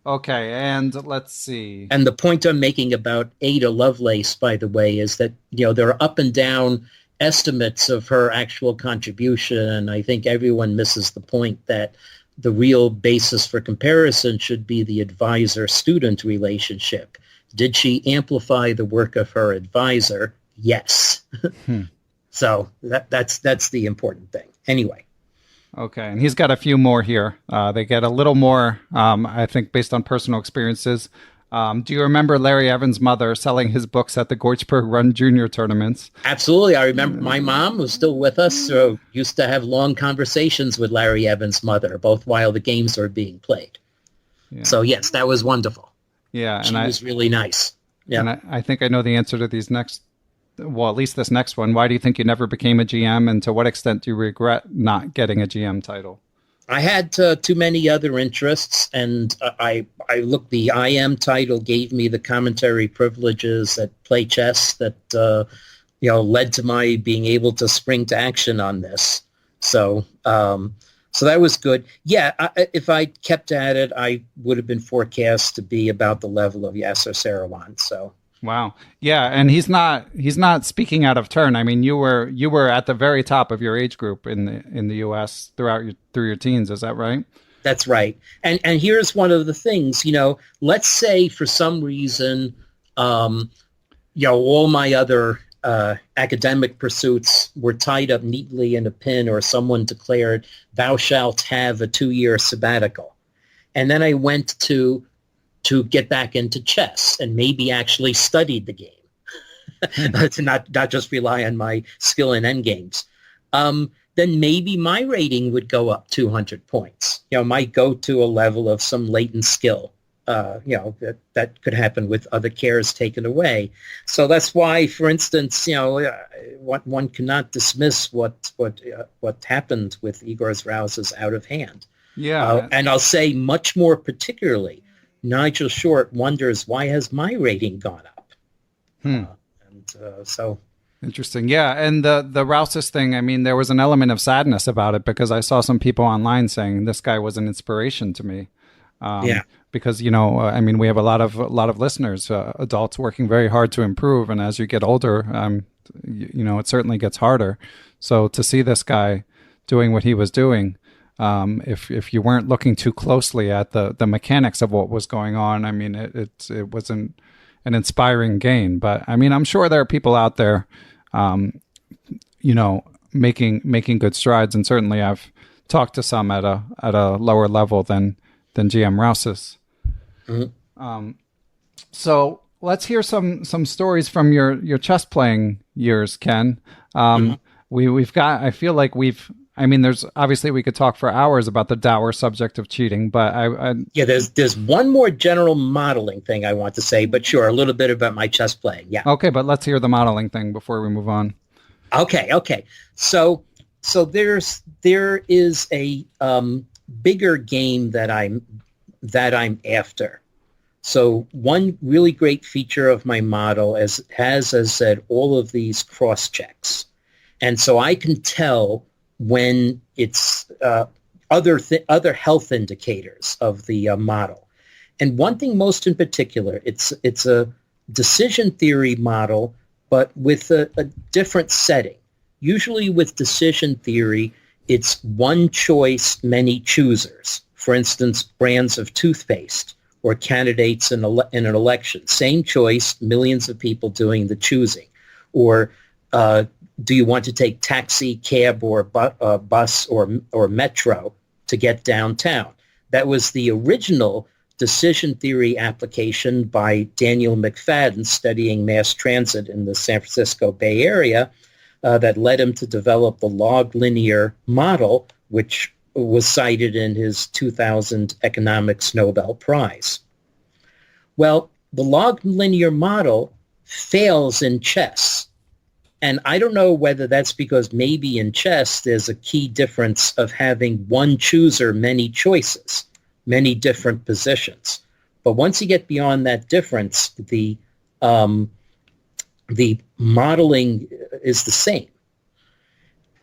Okay, and let's see. And the point I'm making about Ada Lovelace, by the way, is that there are up and down estimates of her actual contribution, and I think everyone misses the point that the real basis for comparison should be the advisor-student relationship. Did she amplify the work of her advisor? Yes. So that's the important thing. Anyway. Okay, and he's got a few more here. They get a little more, I think, based on personal experiences. Do you remember Larry Evans' mother selling his books at the Gorchberg Run Junior tournaments? Absolutely. I remember my mom was still with us, so used to have long conversations with Larry Evans' mother, both while the games were being played. Yeah. So, yes, that was wonderful. Yeah. She was really nice. Yeah. And I think I know the answer to these at least this next one. Why do you think you never became a GM, and to what extent do you regret not getting a GM title? I had too many other interests, and I looked, the IM title gave me the commentary privileges at Play Chess that, led to my being able to spring to action on this. So that was good. Yeah, if I kept at it, I would have been forecast to be about the level of Yasser Seirawan. So. Wow. Yeah, and he's not speaking out of turn. I mean, you were at the very top of your age group in the US through your teens, is that right? That's right. And here's one of the things, let's say for some reason all my other academic pursuits were tied up neatly in a pin, or someone declared thou shalt have a 2-year sabbatical. And then I went to get back into chess and maybe actually studied the game, to not just rely on my skill in endgames, then maybe my rating would go up 200 points. Might go to a level of some latent skill, that could happen with other cares taken away. So that's why, for instance, one cannot dismiss what happened with Igors Rausis out of hand. Yeah. And I'll say much more particularly, Nigel Short wonders, why has my rating gone up? So interesting. Yeah. And the Rausis thing, I mean, there was an element of sadness about it because I saw some people online saying this guy was an inspiration to me. Because, I mean, we have a lot of listeners, adults working very hard to improve. And as you get older, it certainly gets harder. So to see this guy doing what he was doing, if you weren't looking too closely at the mechanics of what was going on, I mean, it was an inspiring gain. But I mean, I'm sure there are people out there, making good strides, and certainly I've talked to some at a lower level than GM Rausis. Mm-hmm. So let's hear some stories from your chess playing years, Ken. we've got, I feel like I mean, there's obviously we could talk for hours about the dour subject of cheating, but yeah, there's one more general modeling thing I want to say, but sure, a little bit about my chess playing. Yeah. okay, but let's hear the modeling thing before we move on. Okay. So there is a bigger game that I'm after. So one really great feature of my model has, as I said, all of these cross checks, and so I can tell when it's other health indicators of the model. And one thing most in particular, it's a decision theory model, but with a different setting. Usually with decision theory, it's one choice, many choosers. For instance, brands of toothpaste or candidates in an election. Same choice, millions of people doing the choosing. Or do you want to take taxi, cab, or bus or metro to get downtown? That was the original decision theory application by Daniel McFadden studying mass transit in the San Francisco Bay Area that led him to develop the log linear model, which was cited in his 2000 Economics Nobel Prize. Well, the log linear model fails in chess. And I don't know whether that's because maybe in chess there's a key difference of having one chooser, many choices, many different positions. But once you get beyond that difference, the modeling is the same.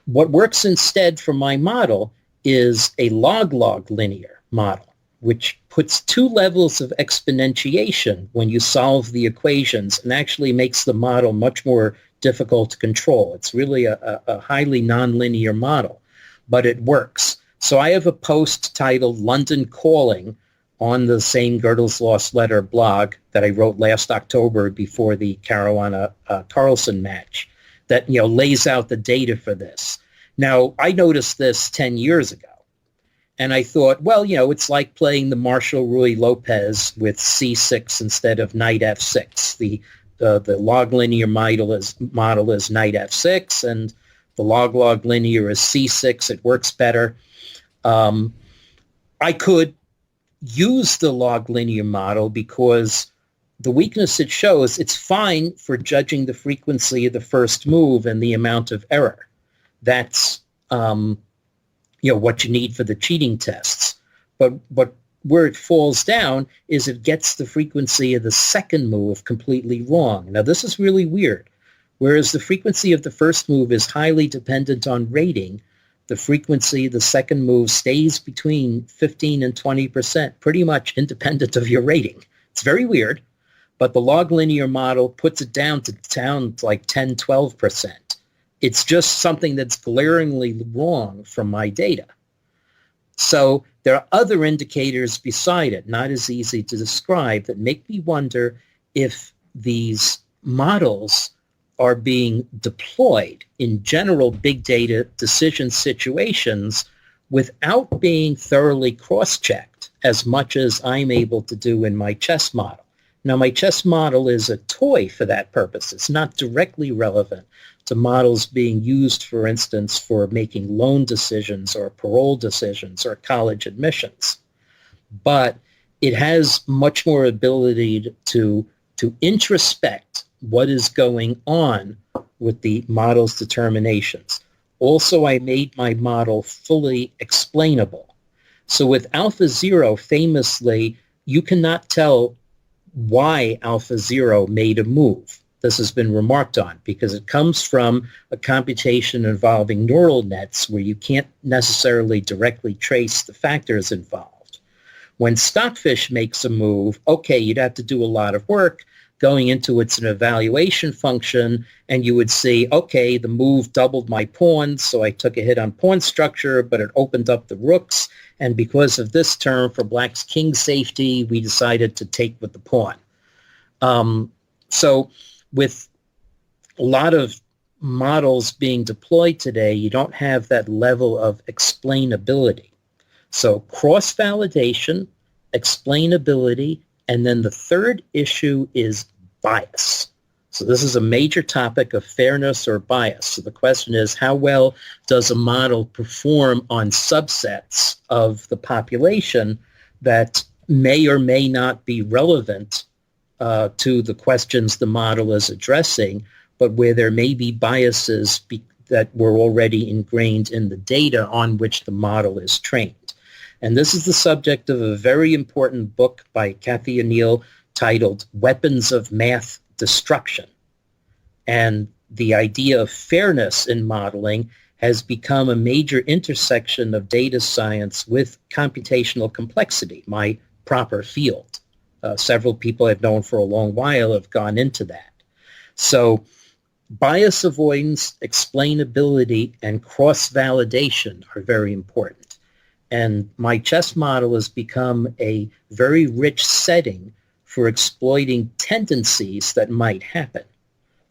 What works instead for my model is a log-log linear model, which puts two levels of exponentiation when you solve the equations and actually makes the model much more difficult to control. It's really a highly nonlinear model, but it works. So I have a post titled London Calling on the same Gödel's Lost Letter blog that I wrote last October before the Caruana Carlsen match that, lays out the data for this. Now, I noticed this 10 years ago, and I thought, well, it's like playing the Marshall Ruy Lopez with C6 instead of knight F6. The log linear model is knight F6, and the log linear is C6. It works better. I could use the log linear model because the weakness it shows, it's fine for judging the frequency of the first move and the amount of error. That's what you need for the cheating tests. But where it falls down is it gets the frequency of the second move completely wrong. Now, this is really weird. Whereas the frequency of the first move is highly dependent on rating, the frequency of the second move stays between 15 and 20%, pretty much independent of your rating. It's very weird, but the log linear model puts it down to like 10, 12%. It's just something that's glaringly wrong from my data. So there are other indicators beside it, not as easy to describe, that make me wonder if these models are being deployed in general big data decision situations without being thoroughly cross-checked as much as I'm able to do in my chess model. Now, my chess model is a toy for that purpose. It's not directly relevant to models being used, for instance, for making loan decisions or parole decisions or college admissions. But it has much more ability to introspect what is going on with the model's determinations. Also, I made my model fully explainable. So with AlphaZero, famously, you cannot tell why AlphaZero made a move. This has been remarked on because it comes from a computation involving neural nets where you can't necessarily directly trace the factors involved. When Stockfish makes a move, okay, you'd have to do a lot of work. Going into it's an evaluation function, and you would see, okay, the move doubled my pawns, so I took a hit on pawn structure, but it opened up the rooks, and because of this term for black's king safety, we decided to take with the pawn. So with a lot of models being deployed today, you don't have that level of explainability. So cross-validation, explainability, and then the third issue is bias. So this is a major topic of fairness or bias. So the question is, how well does a model perform on subsets of the population that may or may not be relevant to the questions the model is addressing, but where there may be biases that were already ingrained in the data on which the model is trained. And this is the subject of a very important book by Kathy O'Neill titled Weapons of Math Destruction. And the idea of fairness in modeling has become a major intersection of data science with computational complexity, my proper field. Several people I've known for a long while have gone into that. So bias avoidance, explainability, and cross-validation are very important. And my chess model has become a very rich setting for exploiting tendencies that might happen.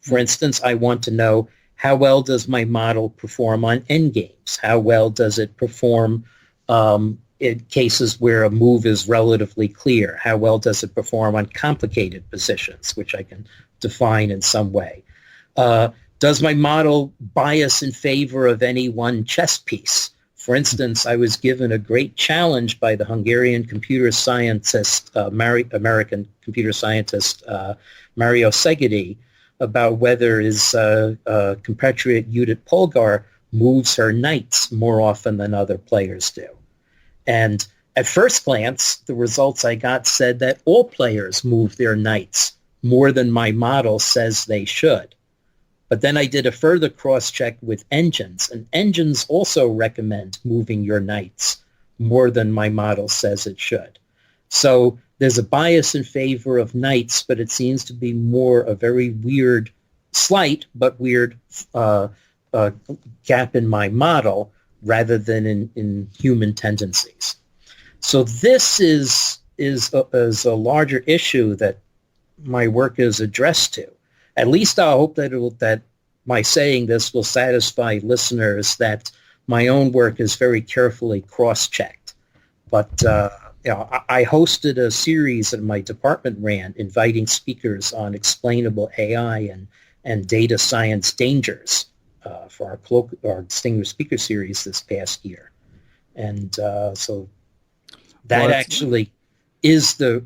For instance, I want to know, how well does my model perform on endgames? How well does it perform in cases where a move is relatively clear? How well does it perform on complicated positions, which I can define in some way? Does my model bias in favor of any one chess piece? For instance, I was given a great challenge by the Hungarian computer scientist, American computer scientist, Mario Szegedy, about whether his compatriot Judith Polgar moves her knights more often than other players do. And at first glance, the results I got said that all players move their knights more than my model says they should. But then I did a further cross-check with engines, and engines also recommend moving your knights more than my model says it should. So there's a bias in favor of knights, but it seems to be more a very weird, slight but weird gap in my model rather than in human tendencies. So this is a larger issue that my work is addressed to. At least I hope that my saying this will satisfy listeners that my own work is very carefully cross-checked. But I hosted a series that my department ran, inviting speakers on explainable AI and data science dangers for our Distinguished Speaker Series this past year. And so that actually is the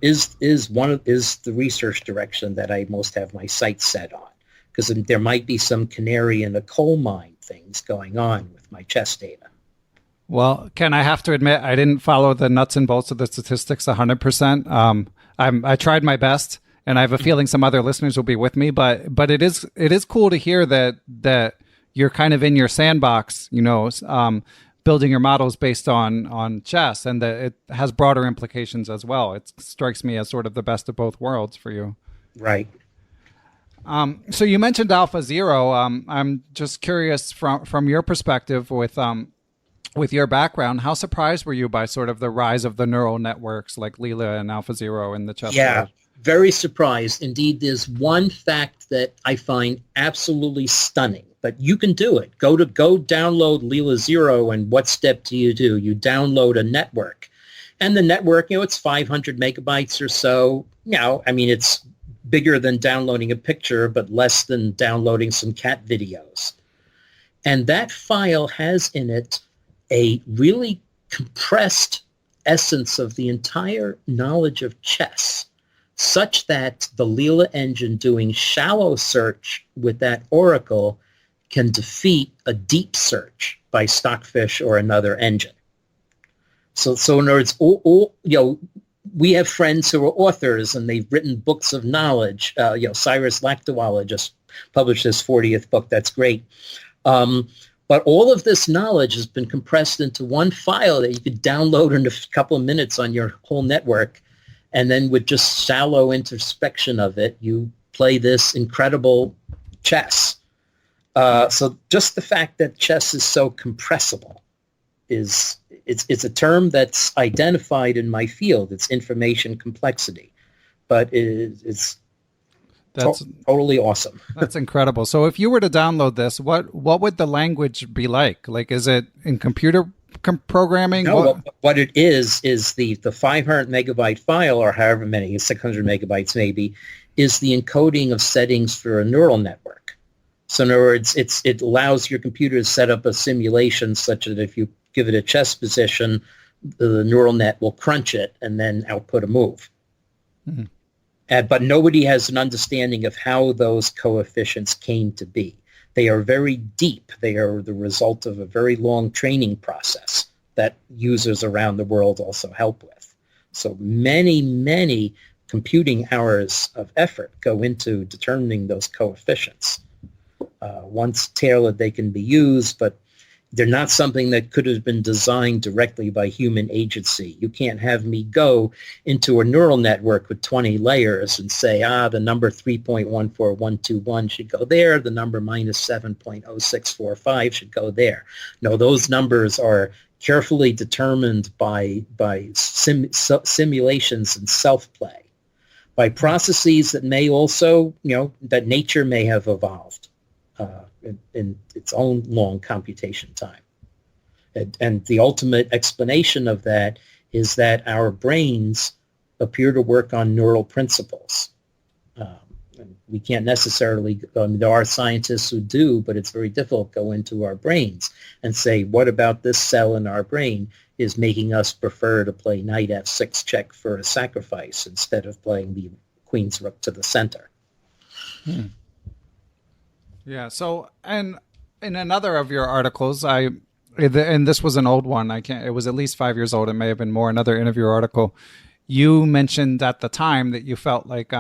research direction that I most have my sights set on, because there might be some canary in a coal mine things going on with my chess data. Well, Ken, I have to admit, I didn't follow the nuts and bolts of the statistics 100%. I tried my best, and I have a feeling some other listeners will be with me. But it is cool to hear that you're kind of in your sandbox, building your models based on chess, and that it has broader implications as well. It strikes me as sort of the best of both worlds for you. Right. So you mentioned AlphaZero. I'm just curious from your perspective with your background, how surprised were you by sort of the rise of the neural networks like Leela and AlphaZero in the chess world? Very surprised. Indeed, there's one fact that I find absolutely stunning, but you can do it. Go download Leela Zero, and what step do? You download a network. And the network, it's 500 megabytes or so. It's bigger than downloading a picture, but less than downloading some cat videos. And that file has in it a really compressed essence of the entire knowledge of chess, such that the Leela engine doing shallow search with that oracle can defeat a deep search by Stockfish or another engine. So in other words, we have friends who are authors and they've written books of knowledge. Cyrus Lakdawala just published his 40th book. That's great. But all of this knowledge has been compressed into one file that you could download in a couple of minutes on your whole network. And then with just shallow introspection of it, you play this incredible chess. So just the fact that chess is so compressible it's a term that's identified in my field. It's information complexity, but it's totally awesome. That's incredible. So if you were to download this, what would the language be like? Like, is it in computer programming? No, what it is the 500 megabyte file, or however many, 600 megabytes maybe, is the encoding of settings for a neural network. So in other words, it allows your computer to set up a simulation such that if you give it a chess position, the neural net will crunch it and then output a move. Mm-hmm. But nobody has an understanding of how those coefficients came to be. They are very deep. They are the result of a very long training process that users around the world also help with. So many, many computing hours of effort go into determining those coefficients. Once tailored, they can be used, but they're not something that could have been designed directly by human agency. You can't have me go into a neural network with 20 layers and say, the number 3.14121 should go there, the number minus 7.0645 should go there. No, those numbers are carefully determined by simulations and self-play, by processes that may also, that nature may have evolved in its own long computation time. And the ultimate explanation of that is that our brains appear to work on neural principles. And we can't necessarily, there are scientists who do, but it's very difficult to go into our brains and say, what about this cell in our brain is making us prefer to play knight f6 check for a sacrifice instead of playing the queen's rook to the center. Yeah. So, and in another of your articles, and this was an old one. It was at least 5 years old. It may have been more. Another interview article. You mentioned at the time that you felt like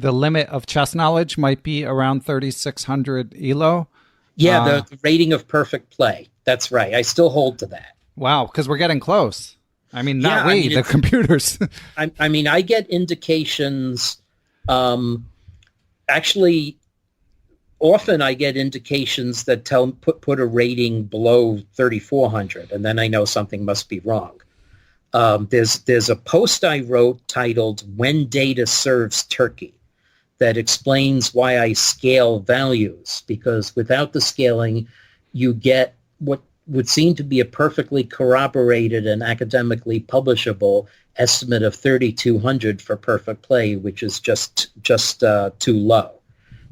the limit of chess knowledge might be around 3,600 ELO. Yeah, the rating of perfect play. That's right. I still hold to that. Wow, because we're getting close. I mean, the computers. I get indications. Actually, often I get indications that put a rating below 3,400, and then I know something must be wrong. There's a post I wrote titled "When Data Serves Turkey" that explains why I scale values, because without the scaling, you get what would seem to be a perfectly corroborated and academically publishable estimate of 3,200 for perfect play, which is just too low.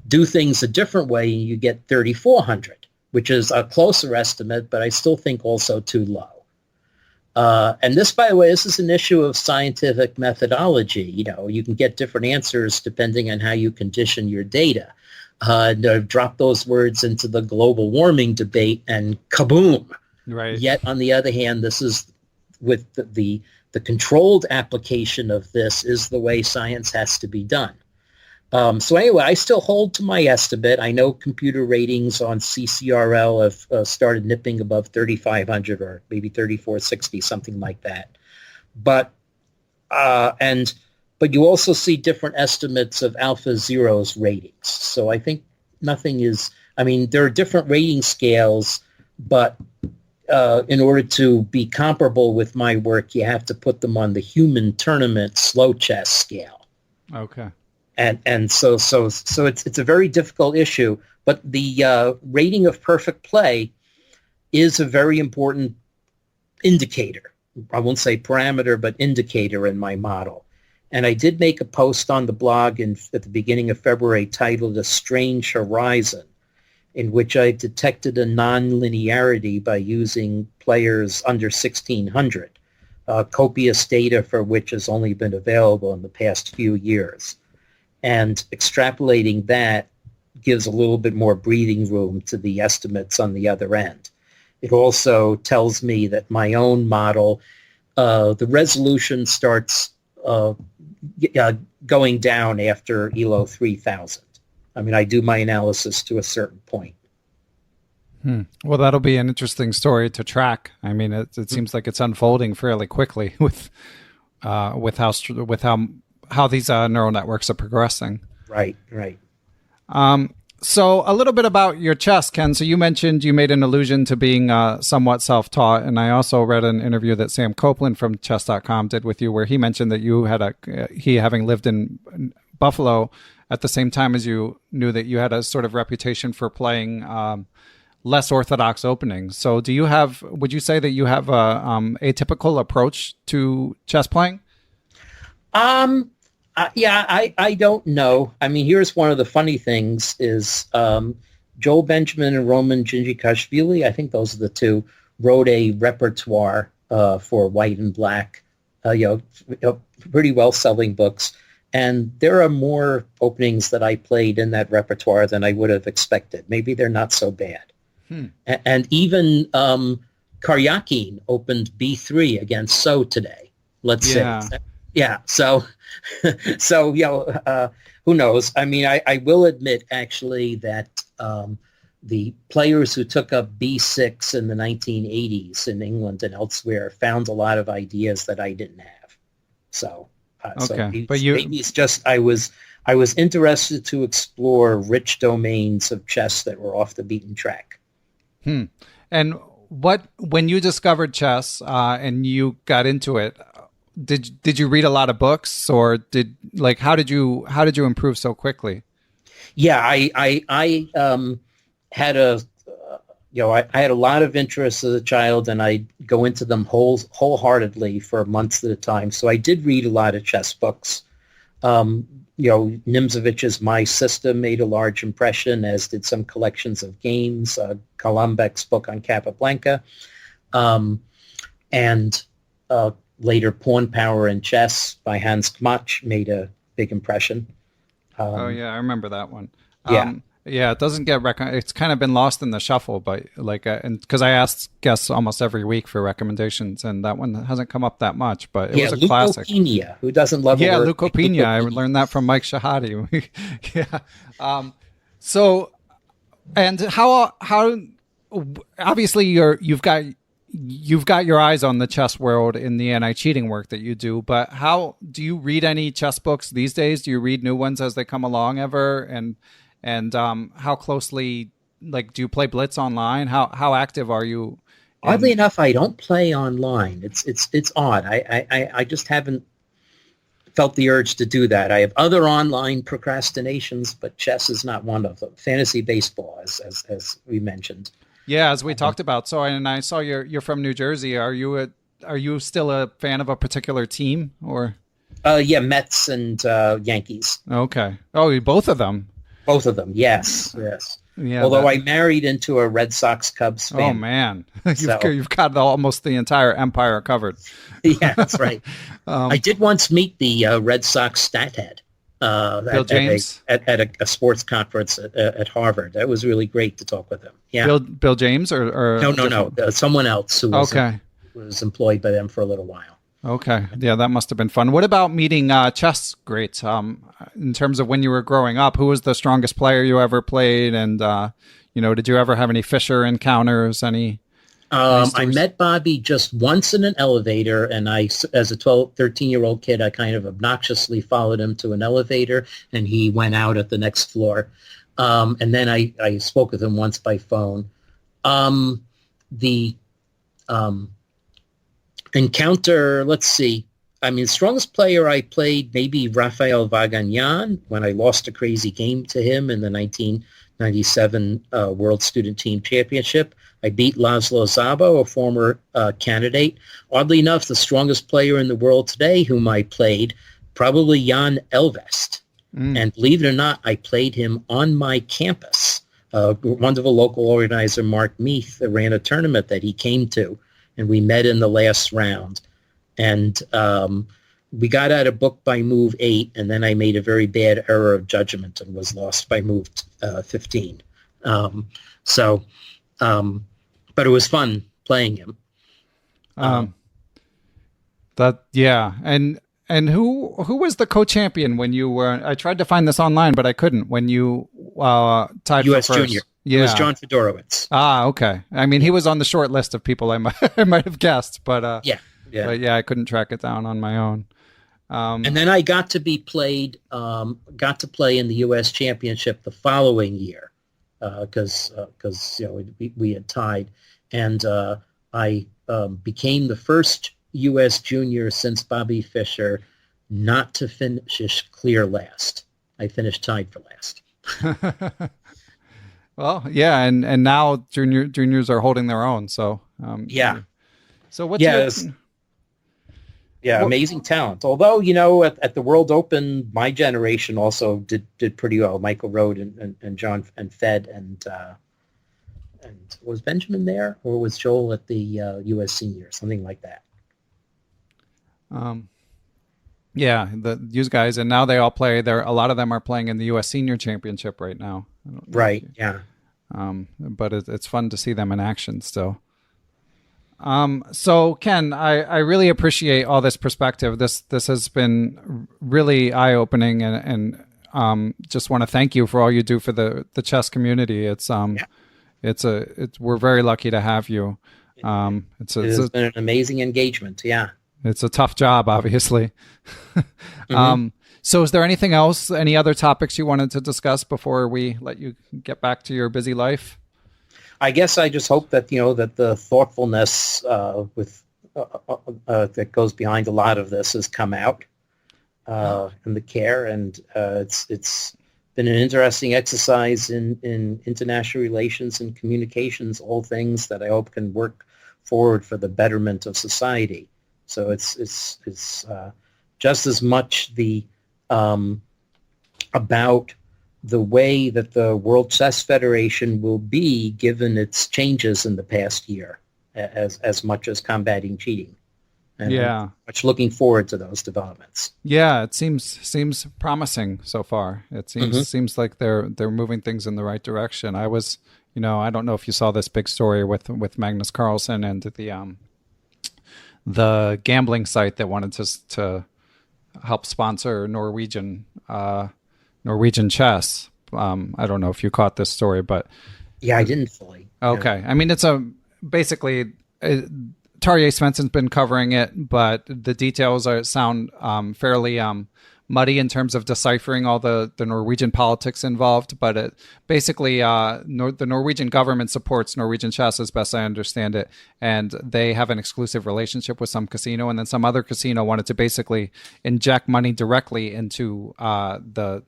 Do things a different way, you get 3,400, which is a closer estimate, but I still think also too low. And this, by the way, this is an issue of scientific methodology. You can get different answers depending on how you condition your data. Drop those words into the global warming debate and kaboom. Right. Yet, on the other hand, this is with the controlled application of this is the way science has to be done. So anyway, I still hold to my estimate. I know computer ratings on CCRL have started nipping above 3,500 or maybe 3,460, something like that. But you also see different estimates of AlphaZero's ratings. So I think there are different rating scales, but in order to be comparable with my work, you have to put them on the human tournament slow chess scale. Okay. And so it's a very difficult issue, but the rating of perfect play is a very important indicator. I won't say parameter, but indicator in my model. And I did make a post on the blog at the beginning of February titled "A Strange Horizon," in which I detected a nonlinearity by using players under 1,600, copious data for which has only been available in the past few years. And extrapolating that gives a little bit more breathing room to the estimates on the other end. It also tells me that my own model, the resolution starts going down after ELO 3000. I do my analysis to a certain point. Well, that'll be an interesting story to track. It seems like it's unfolding fairly quickly with how these neural networks are progressing. Right. So a little bit about your chess, Ken. So you mentioned you made an allusion to being somewhat self-taught, and I also read an interview that Sam Copeland from chess.com did with you where he mentioned that you had having lived in Buffalo at the same time as you knew that you had a sort of reputation for playing less orthodox openings. So would you say that you have a atypical approach to chess playing? I don't know. I mean, here's one of the funny things is Joel Benjamin and Roman Djindjikashvili, I think those are the two, wrote a repertoire for White and Black, pretty well-selling books. And there are more openings that I played in that repertoire than I would have expected. Maybe they're not so bad. And even Karjakin opened B3 against So today, let's say. Yeah. So, who knows? I mean, I will admit, actually, that the players who took up B6 in the 1980s in England and elsewhere found a lot of ideas that I didn't have. So, maybe it's just I was interested to explore rich domains of chess that were off the beaten track. And when you discovered chess and you got into it, did you read a lot of books, or how did you improve so quickly? Yeah, I had I had a lot of interest as a child, and I'd go into them wholeheartedly for months at a time. So I did read a lot of chess books. Nimzovich's My System made a large impression, as did some collections of games, Golombek's book on Capablanca, and later Pawn Power and Chess by Hans Kmach made a big impression. I remember that one. Yeah. It doesn't get it's kind of been lost in the shuffle, but and because I asked guests almost every week for recommendations, and that one hasn't come up that much, but it was a classic. Leukopenia, who doesn't love a word? Leukopenia. I learned that from Mike Shahadi. So, and how obviously you've got your eyes on the chess world in the anti-cheating work that you do, but how do you read any chess books these days? Do you read new ones as they come along ever? And how closely, do you play Blitz online? How active are you? Oddly enough, I don't play online. It's odd. I just haven't felt the urge to do that. I have other online procrastinations, but chess is not one of them. Fantasy baseball, as we mentioned. Yeah, as we talked about. So, and I saw you're from New Jersey. Are you still a fan of a particular team, or? Mets and Yankees. Okay. Oh, both of them. Both of them, yes. Yeah. Although I married into a Red Sox Cubs fan. Oh man, you've got almost the entire empire covered. Yeah, that's right. I did once meet the Red Sox stat head, Bill James, at a sports conference at Harvard. That was really great to talk with him. Yeah, Bill James or no, someone else who was employed by them for a little while. Okay. Yeah, that must have been fun. What about meeting chess greats? In terms of when you were growing up, who was the strongest player you ever played? And, did you ever have any Fischer encounters? I met Bobby just once in an elevator, and as a 13-year-old kid, I kind of obnoxiously followed him to an elevator, and he went out at the next floor. And then I spoke with him once by phone. Encounter, let's see. I mean, the strongest player I played, maybe Rafael Vaganyan, when I lost a crazy game to him in the 1997 World Student Team Championship. I beat Laszlo Szabo, a former candidate. Oddly enough, the strongest player in the world today whom I played, probably Jan Elvest. And believe it or not, I played him on my campus. Wonderful local organizer, Mark Meath, ran a tournament that he came to, and we met in the last round. And we got out of book by move 8, and then I made a very bad error of judgment and was lost by move 15. But it was fun playing him. And who was the co-champion when you were? I tried to find this online, but I couldn't. When you tied U.S. for first. Junior. Yeah. It was John Fedorowicz. Okay. I mean, he was on the short list of people I might have guessed, but yeah. But yeah, I couldn't track it down on my own. And then I got to play in the U.S. Championship the following year because we had tied, and I became the first U.S. junior since Bobby Fischer not to finish clear last. I finished tied for last. Well, yeah, and now juniors are holding their own. So yeah. So what's Yeah, amazing talent. Although, at the World Open, my generation also did pretty well. Michael Rode and John and Fed and was Benjamin there, or was Joel at the U.S. Senior, something like that? Yeah, these guys, and now they all play. A lot of them are playing in the U.S. Senior Championship right now. Right. Yeah. But it's fun to see them in action still. So Ken, I really appreciate all this perspective. This has been really eye-opening, and just want to thank you for all you do for the chess community. We're very lucky to have you. It's been an amazing engagement. Yeah. It's a tough job, obviously. So is there anything else, any other topics you wanted to discuss before we let you get back to your busy life? I guess I just hope that, that the thoughtfulness that goes behind a lot of this has come out, and the care. And it's been an interesting exercise in international relations and communications, all things that I hope can work forward for the betterment of society. So it's just as much about the way that the World Chess Federation will be given its changes in the past year, as much as combating cheating. And I'm much looking forward to those developments. Yeah, it seems promising so far. It seems like they're moving things in the right direction. I was, I don't know if you saw this big story with Magnus Carlsen and the gambling site that wanted to help sponsor Norwegian chess. I don't know if you caught this story, but yeah, I didn't fully. Okay, I mean, it's basically Tarjei Svensson's been covering it, but the details sound fairly muddy in terms of deciphering all the Norwegian politics involved. But it basically the Norwegian government supports Norwegian chess as best I understand it, and they have an exclusive relationship with some casino, and then some other casino wanted to basically inject money directly into the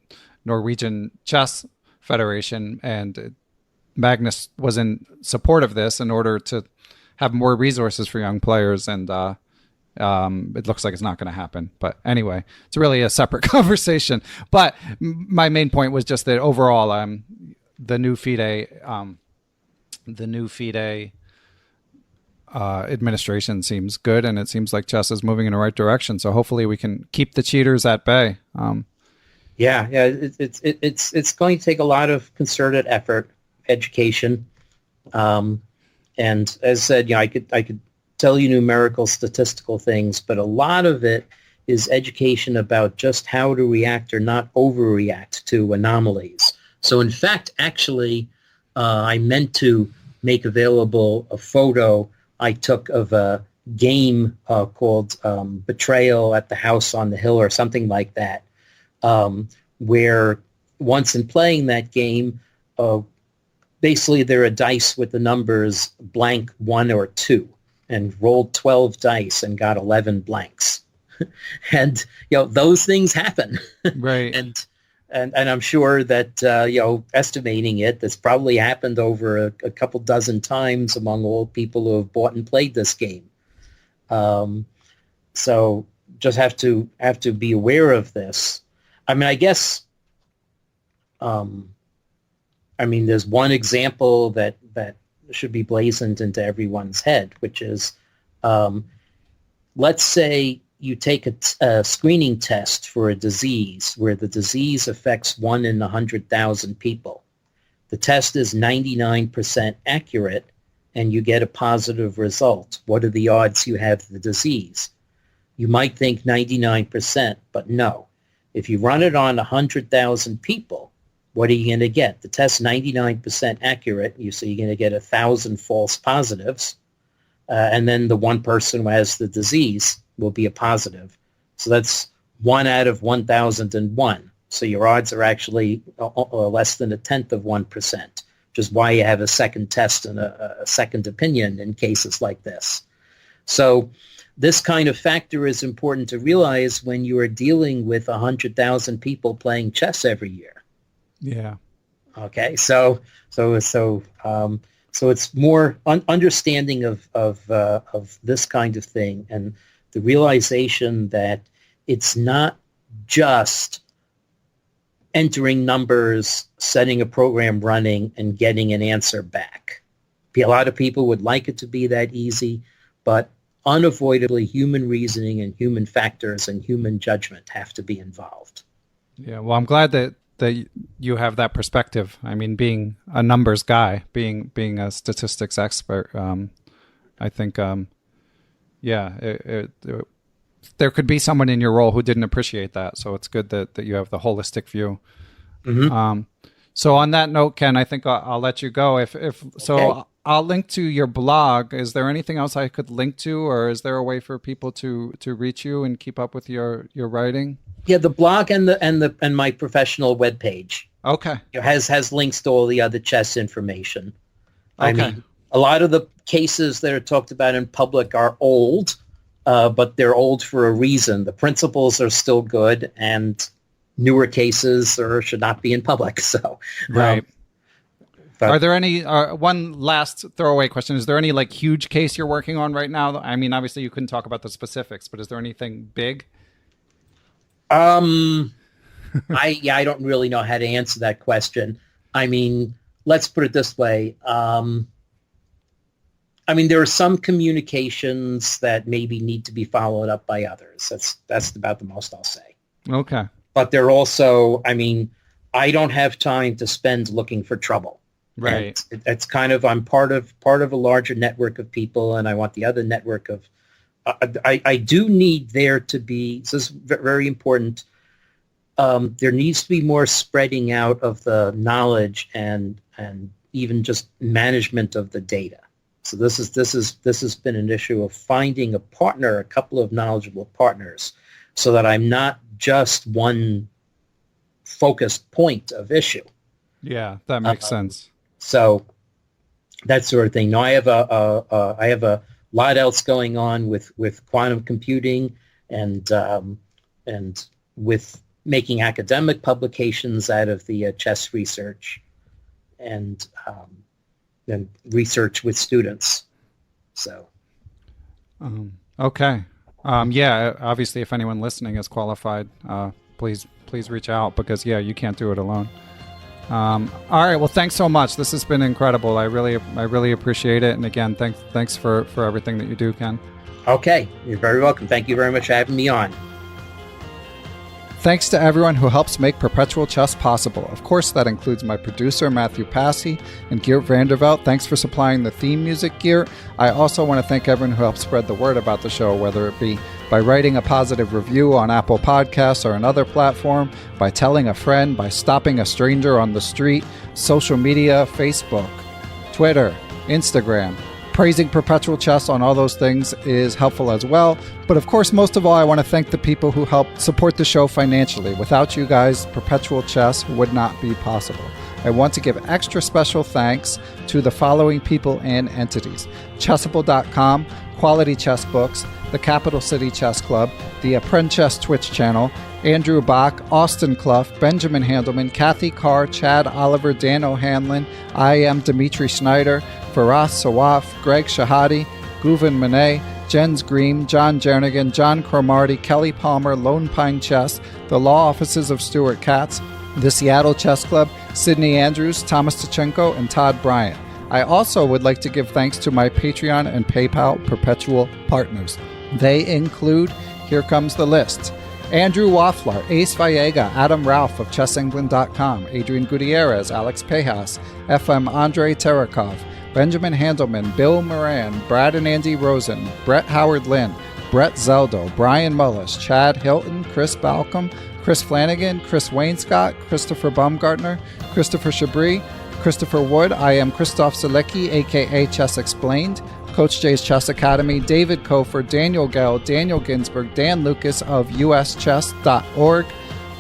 Norwegian Chess Federation, and Magnus was in support of this in order to have more resources for young players, and it looks like it's not going to happen. But anyway, it's really a separate conversation. But my main point was just that overall, the new FIDE administration seems good, and it seems like chess is moving in the right direction. So hopefully we can keep the cheaters at bay. It's going to take a lot of concerted effort, education. And as said, I could tell you numerical, statistical things, but a lot of it is education about just how to react or not overreact to anomalies. So in fact, actually, I meant to make available a photo I took of a game called Betrayal at the House on the Hill or something like that, where once in playing that game, basically there are dice with the numbers blank 1 or 2, and rolled 12 dice and got 11 blanks. And, those things happen. Right. And I'm sure that, estimating it, that's probably happened over a couple dozen times among all people who have bought and played this game. So just have to be aware of this. I mean, I guess, there's one example that should be blazoned into everyone's head, which is, let's say you take a screening test for a disease where the disease affects 1 in 100,000 people. The test is 99% accurate, and you get a positive result. What are the odds you have the disease? You might think 99%, but no. If you run it on 100,000 people, what are you going to get? The test's 99% accurate, so you're going to get 1,000 false positives, and then the one person who has the disease will be a positive. So that's 1 out of 1,001. So your odds are actually less than 1/10 of 1%, which is why you have a second test and a second opinion in cases like this. So this kind of factor is important to realize when you are dealing with 100,000 people playing chess every year. Yeah. Okay. So it's more understanding of this kind of thing, and the realization that it's not just entering numbers, setting a program running, and getting an answer back. A lot of people would like it to be that easy, but unavoidably human reasoning and human factors and human judgment have to be involved. Yeah, well, I'm glad that you have that perspective. I mean, being a numbers guy, being a statistics expert, I think, there could be someone in your role who didn't appreciate that. So it's good that you have the holistic view. Mm-hmm. So on that note, Ken, I think I'll let you go. So I'll link to your blog. Is there anything else I could link to, or is there a way for people to reach you and keep up with your writing? Yeah, the blog and my professional webpage. Okay. Has links to all the other chess information. Okay. I mean, a lot of the cases that are talked about in public are old, but they're old for a reason. The principles are still good, and newer cases should not be in public. So, right. Are there any, one last throwaway question, is there any like huge case you're working on right now? I mean, obviously you couldn't talk about the specifics, but is there anything big? I don't really know how to answer that question. I mean, let's put it this way. I mean, there are some communications that maybe need to be followed up by others. That's about the most I'll say. Okay. But they're also, I mean, I don't have time to spend looking for trouble. Right. It's kind of, I'm part of a larger network of people, and I want the other network of, I do need there to be, this is very important, there needs to be more spreading out of the knowledge and even just management of the data. So this has been an issue of finding a partner, a couple of knowledgeable partners, so that I'm not just one focused point of issue. Yeah, that makes sense. So that sort of thing. No, I have a lot else going on with quantum computing and with making academic publications out of the chess research and research with students. So. Okay. Yeah, obviously if anyone listening is qualified, please reach out, because you can't do it alone. All right. Well, thanks so much. This has been incredible. I really appreciate it. And again, thanks for everything that you do, Ken. Okay. You're very welcome. Thank you very much for having me on. Thanks to everyone who helps make Perpetual Chess possible. Of course, that includes my producer, Matthew Passy, and Geert Vandervelt. Thanks for supplying the theme music, Geert. I also want to thank everyone who helps spread the word about the show, whether it be by writing a positive review on Apple Podcasts or another platform, by telling a friend, by stopping a stranger on the street, social media, Facebook, Twitter, Instagram. Praising Perpetual Chess on all those things is helpful as well. But of course, most of all, I want to thank the people who help support the show financially. Without you guys, Perpetual Chess would not be possible. I want to give extra special thanks to the following people and entities: Chessable.com, Quality Chess Books, the Capital City Chess Club, the Apprentice Twitch channel, Andrew Bach, Austin Clough, Benjamin Handelman, Kathy Carr, Chad Oliver, Dan O'Hanlon, I am Dimitri Schneider, Faraz Sawaf, Greg Shahadi, Guven Manet, Jens Green, John Jernigan, John Cromarty, Kelly Palmer, Lone Pine Chess, the law offices of Stuart Katz, the Seattle Chess Club, Sydney Andrews, Thomas Tachenko, and Todd Bryant. I also would like to give thanks to my Patreon and PayPal Perpetual partners. They include, here comes the list: Andrew Waffler, Ace Vallega, Adam Ralph of ChessEngland.com, Adrian Gutierrez, Alex Pejas, FM Andre Terakov, Benjamin Handelman, Bill Moran, Brad and Andy Rosen, Brett Howard Lynn, Brett Zeldo, Brian Mullis, Chad Hilton, Chris Balcom, Chris Flanagan, Chris Wainscott, Christopher Baumgartner, Christopher Chabris, Christopher Wood. I am Christoph Zalecki, aka Chess Explained, Coach J's Chess Academy, David Kofer, Daniel Gell, Daniel Ginsberg, Dan Lucas of uschess.org,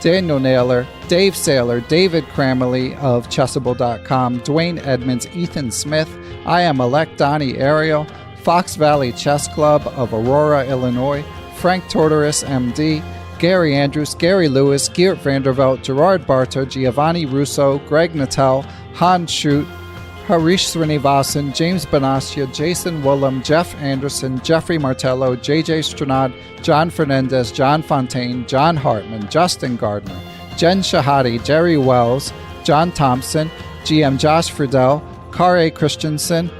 Daniel Naylor, Dave Saylor, David Cramley of Chessable.com, Dwayne Edmonds, Ethan Smith, I am Alec Donnie Ariel, Fox Valley Chess Club of Aurora, Illinois, Frank Tortoris, MD, Gary Andrews, Gary Lewis, Geert Vandervelt, Gerard Barta, Giovanni Russo, Greg Natel, Hans Schut, Harish Srinivasan, James Banastia, Jason Willem, Jeff Anderson, Jeffrey Martello, JJ Stranad, John Fernandez, John Fontaine, John Hartman, Justin Gardner, Jen Shahadi, Jerry Wells, John Thompson, GM Josh Friedel, Kare Christensen,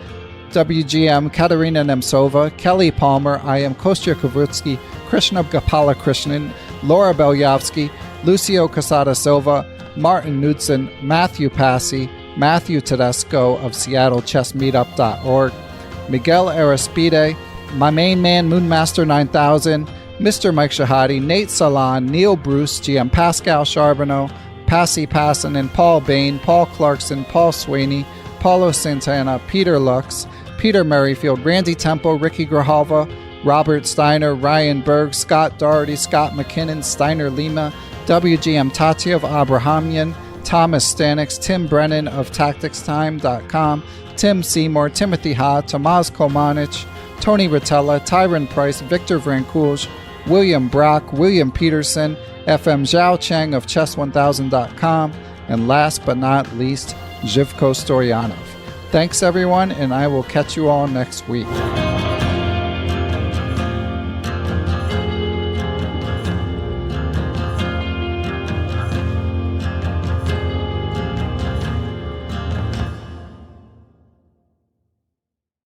WGM Katerina Nemtsova, Kelly Palmer, I am Kostya Kavrutsky, Krishna Gopala Krishnan, Laura Belyavsky, Lucio Casada Silva, Martin Knudsen, Matthew Passy, Matthew Tedesco of SeattleChessMeetup.org, Miguel Arispide, my main man Moonmaster 9000, Mr. Mike Shahadi, Nate Salon, Neil Bruce, GM Pascal Charbonneau, Passy Passanen, Paul Bain, Paul Clarkson, Paul Sweeney, Paulo Santana, Peter Lux, Peter Merrifield, Randy Temple, Ricky Grijalva, Robert Steiner, Ryan Berg, Scott Doherty, Scott McKinnon, Steiner Lima, WGM Tati of Abrahamian, Thomas Stanix, Tim Brennan of TacticsTime.com, Tim Seymour, Timothy Ha, Tomas Komanich, Tony Rotella, Tyron Price, Victor Vrancoulge, William Brock, William Peterson, FM Zhao Cheng of Chess1000.com, and last but not least, Zhivko Storyanov. Thanks everyone, and I will catch you all next week.